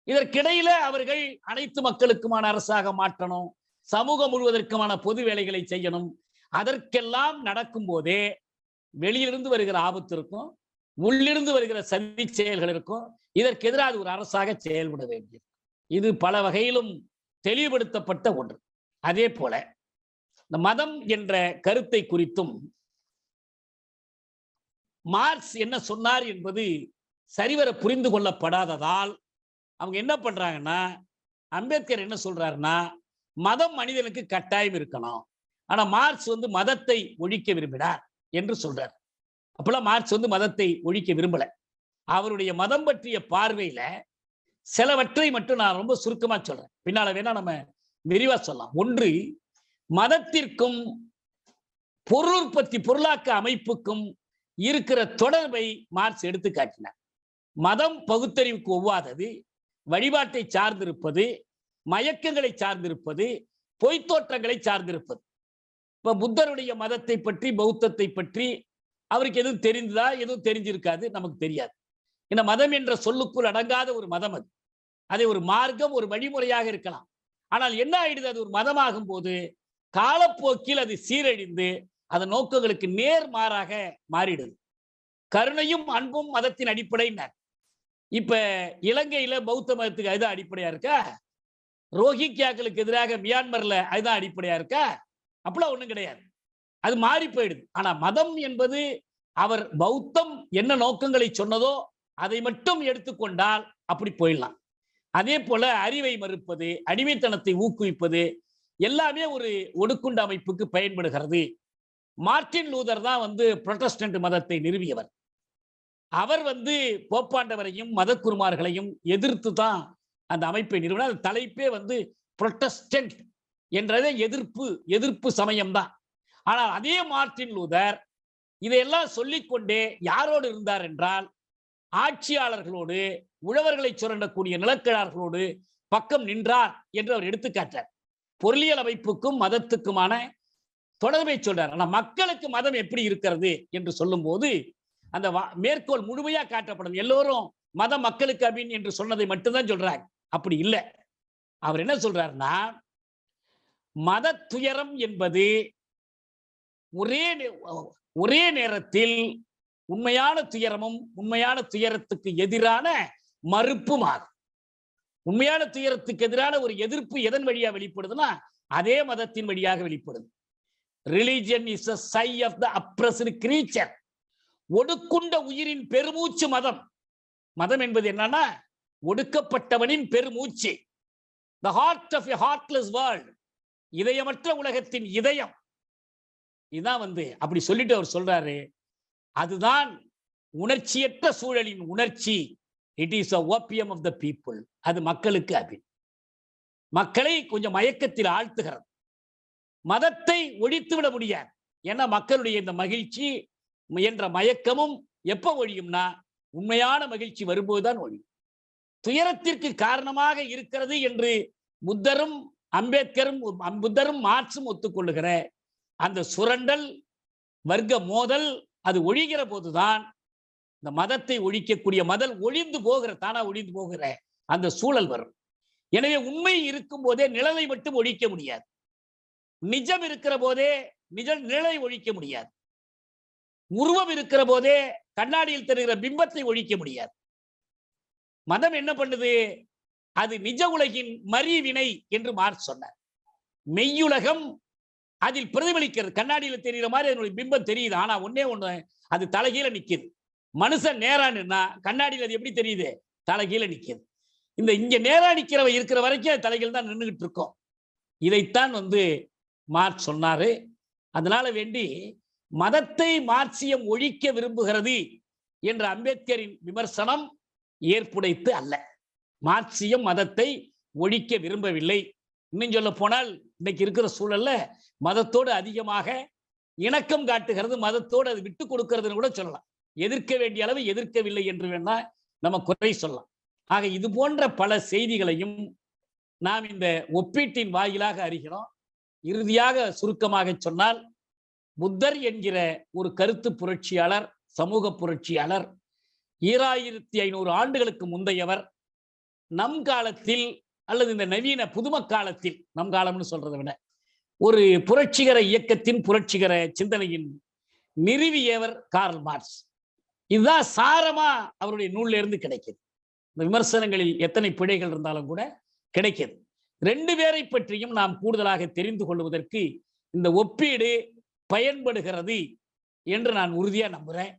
இதற்கிடையில அவர்கள் அனைத்து மக்களுக்குமான அரசாக மாற்றணும், சமூகம் முழுவதற்குமான பொது வேலைகளை செய்யணும். அதற்கெல்லாம் நடக்கும் போதே வெளியிலிருந்து வருகிற ஆபத்து இருக்கும், உள்ளிருந்து வருகிற சதி செயல்கள் இருக்கும். இதற்கு எதிராக ஒரு அரசாக செயல்பட வேண்டியது. இது பல வகையிலும் தெளிவுபடுத்தப்பட்ட ஒன்று. அதே போல இந்த மதம் என்ற கருத்தை குறித்தும் மார்க்ஸ் என்ன சொன்னார் என்பது சரிவர புரிந்து கொள்ளப்படாததால் அவங்க என்ன பண்றாங்கன்னா, அம்பேத்கர் என்ன சொல்றாருன்னா, மதம் மனிதனுக்கு கட்டாயம் இருக்கணும், ஆனா மார்க்ஸ் மதத்தை ஒழிக்க விரும்பினார் என்று சொல்றார். அப்பெல்லாம் மார்க்ஸ் மதத்தை ஒழிக்க விரும்பல. அவருடைய மதம் பற்றிய பார்வையில சிலவற்றை மட்டும் நான் ரொம்ப சுருக்கமா சொல்றேன், பின்னால வேணா நம்ம விரிவா சொல்லலாம். ஒன்று, மதத்திற்கும் பொருளுற்பத்தி பொருளாக்க அமைப்புக்கும் இருக்கிற தொடர்பை மார்க்ஸ் எடுத்து காட்டினார். மதம் பகுத்தறிவுக்கு ஒவ்வாதது, வழிபாட்டை சார்ந்திருப்பது, மயக்கங்களை சார்ந்திருப்பது, பொய்த்தோற்றங்களை சார்ந்திருப்பது. இப்ப புத்தருடைய மதத்தை பற்றி, பௌத்தத்தை பற்றி அவருக்கு எதுவும் தெரிந்ததா? எதுவும் தெரிஞ்சிருக்காது, நமக்கு தெரியாது. இந்த மதம் என்ற சொல்லுக்குள் அடங்காத ஒரு மதம் அது. அதை ஒரு மார்க்கம், ஒரு வழிமுறையாக இருக்கலாம். ஆனால் என்ன ஆயிடுது, அது ஒரு மதமாகும் போது காலப்போக்கில் அது சீரழிந்து அதன் நோக்கங்களுக்கு நேர்மாறாக மாறிடுது. கருணையும் அன்பும் மதத்தின் அடிப்படையினர். இப்ப இலங்கையில பௌத்த மதத்துக்கு அதுதான் அடிப்படையா இருக்கா? ரோஹிங்கியாக்களுக்கு எதிராக மியான்மர்ல அதுதான் அடிப்படையா இருக்கா? அப்படிலாம் ஒண்ணும் கிடையாது. அது மாறி போயிடுது. ஆனா மதம் என்பது அவர் பௌத்தம் என்ன நோக்கங்களை சொன்னதோ அதை மட்டும் எடுத்துக்கொண்டால் அப்படி போயிடலாம். அதே போல அறிவை மறுப்பது, அடிமைத்தனத்தை ஊக்குவிப்பது எல்லாமே ஒரு ஒடுக்குண்ட அமைப்புக்கு பயன்படுகிறது. மார்ட்டின் லூதர் தான் புரொட்டஸ்டன்ட் மதத்தை நிறுவியவர். அவர் போப்பாண்டவரையும் மதக்குருமார்களையும் எதிர்த்து தான் அந்த அமைப்பை நிறுவனர். தலைப்பே புரொட்டஸ்டன்ட் என்றதே எதிர்ப்பு சமயம் தான். ஆனால் அதே மார்ட்டின் லூதர் இதையெல்லாம் சொல்லிக்கொண்டே யாரோடு இருந்தார் என்றால், ஆட்சியாளர்களோடு, உழவர்களை சுரண்டக்கூடிய நிலக்கிழார்களோடு பக்கம் நின்றார் என்று அவர் எடுத்துக்காட்டார். பொருளியல் அமைப்புக்கும் மதத்துக்குமான தொடர்பை சொல்றார். ஆனா மக்களுக்கு மதம் எப்படி இருக்கிறது என்று சொல்லும் போது அந்த மேற்கோள் முழுமையா காட்டப்படும். எல்லோரும் மதம் மக்களுக்கு அப்படின்னு என்று சொன்னதை மட்டும்தான் சொல்றாங்க. அப்படி இல்லை. அவர் என்ன சொல்றாருன்னா, மத துயரம் என்பது ஒரே நேரத்தில் உண்மையான துயரமும் உண்மையான துயரத்துக்கு எதிரான மறுப்பும் ஆகும். உண்மையான துயரத்துக்கு எதிரான ஒரு எதிர்ப்பு எதன் வழியா வெளிப்படுதுன்னா அதே மதத்தின் வழியாக வெளிப்படுது. Religion is a sigh of the oppressed creature. ஒடுக்குண்ட உயிரின் பெருமூச்சு மதம். மதம் என்பது என்னன்னா ஒடுக்கப்பட்டவனின் பெருமூச்சு. The heart of a heartless world. இதயமற்ற உலகத்தின் இதயம். இதான் அப்படி சொல்லிட்டு அவர் சொல்றாரு, அதுதான் உணர்ச்சியற்ற சூழலின் உணர்ச்சி. It is a opium of the people. அது மக்களுக்கு அபின். மக்களை கொஞ்சம் மயக்கத்தில் ஆழ்த்துகிறது. மதத்தை ஒழித்து விட முடியாது. ஏன்னா மக்களுடைய இந்த மகிழ்ச்சி என்ற மயக்கமும் எப்ப ஒழியும்னா உண்மையான மகிழ்ச்சி வரும்போதுதான் ஒழியும். துயரத்திற்கு காரணமாக இருக்கிறது என்று புத்தரும் மார்க்சும் ஒத்துக்கொள்ளுகிற அந்த சுரண்டல், வர்க்க மோதல் அது ஒழிகிற போதுதான் இந்த மதத்தை ஒழிக்கக்கூடிய தானா ஒழிந்து போகிற அந்த சூழல் வரும். எனவே உண்மை இருக்கும் போதே நிழலை மட்டும் ஒழிக்க முடியாது. நிஜம் இருக்கிற போதே நிழலை ஒழிக்க முடியாது. உருவம் இருக்கிற போதே கண்ணாடியில் தெரிகிற பிம்பத்தை ஒழிக்க முடியாது. மதம் என்ன பண்ணுது? அது நிஜ உலகின் மறிவினை என்று மார்க்ஸ் சொன்னார். மெய்யுலகம் அதில் பிரதிபலிக்கிறது. கண்ணாடியில் தெரிகிற மாதிரி அதனுடைய பிம்பம் தெரியுது. ஆனா ஒன்னே ஒண்ணு, அது தலைகீழ நிக்குது. மனுஷன் நேரா நின்னா கண்ணாடியில் அது எப்படி தெரியுது? தலைகீழ நிக்குது. இங்க நேரா நிக்கிறவ இருக்கிற வரைக்கும் தலைகீழ் தான் நின்றுகிட்டு இருக்கும். இதைத்தான் மார்க்ஸ் சொன்னாரு. அதனால வேண்டி மதத்தை மார்க்சியம் ஒழிக்க விரும்புகிறது என்ற அம்பேத்கரின் விமர்சனம் ஏற்புடைத்து அல்ல. மார்க்சியம் மதத்தை ஒழிக்க விரும்பவில்லை. இன்னும் சொல்ல போனால் இன்னைக்கு இருக்கிற சூழல்ல மதத்தோடு அதிகமாக இணக்கம் காட்டுகிறது, மதத்தோடு அது விட்டு கொடுக்கிறதுன்னு கூட சொல்லலாம். எதிர்க்க வேண்டிய அளவு எதிர்க்கவில்லை என்று வேணா நம்ம குறை சொல்லலாம். ஆக இது போன்ற பல செய்திகளையும் நாம் இந்த ஒப்பீட்டின் வாயிலாக அறிகிறோம். இறுதியாக சுருக்கமாக சொன்னால், புத்தர் என்கிற ஒரு கருத்து புரட்சியாளர், சமூக புரட்சியாளர் 2500 ஆண்டுகளுக்கு முந்தையவர் நம் காலத்தில் அல்லது இந்த நவீன புதும காலத்தில், நம் காலம்னு சொல்றதை விட ஒரு புரட்சிகர இயக்கத்தின் புரட்சிகர சிந்தனையின் நிறுவியவர் கார்ல் மார்க்ஸ். இதுதான் சாரமா அவருடைய நூல்ல இருந்து கிடைக்குது. இந்த விமர்சனங்களில் எத்தனை பிழைகள் இருந்தாலும் கூட கிடைக்கிறது. 2 பேரை பற்றியும் நாம் கூடுதலாக தெரிந்து கொள்வதற்கு இந்த ஒப்பீடு பயன்படுகிறது என்று நான் உறுதியா நம்புறேன்.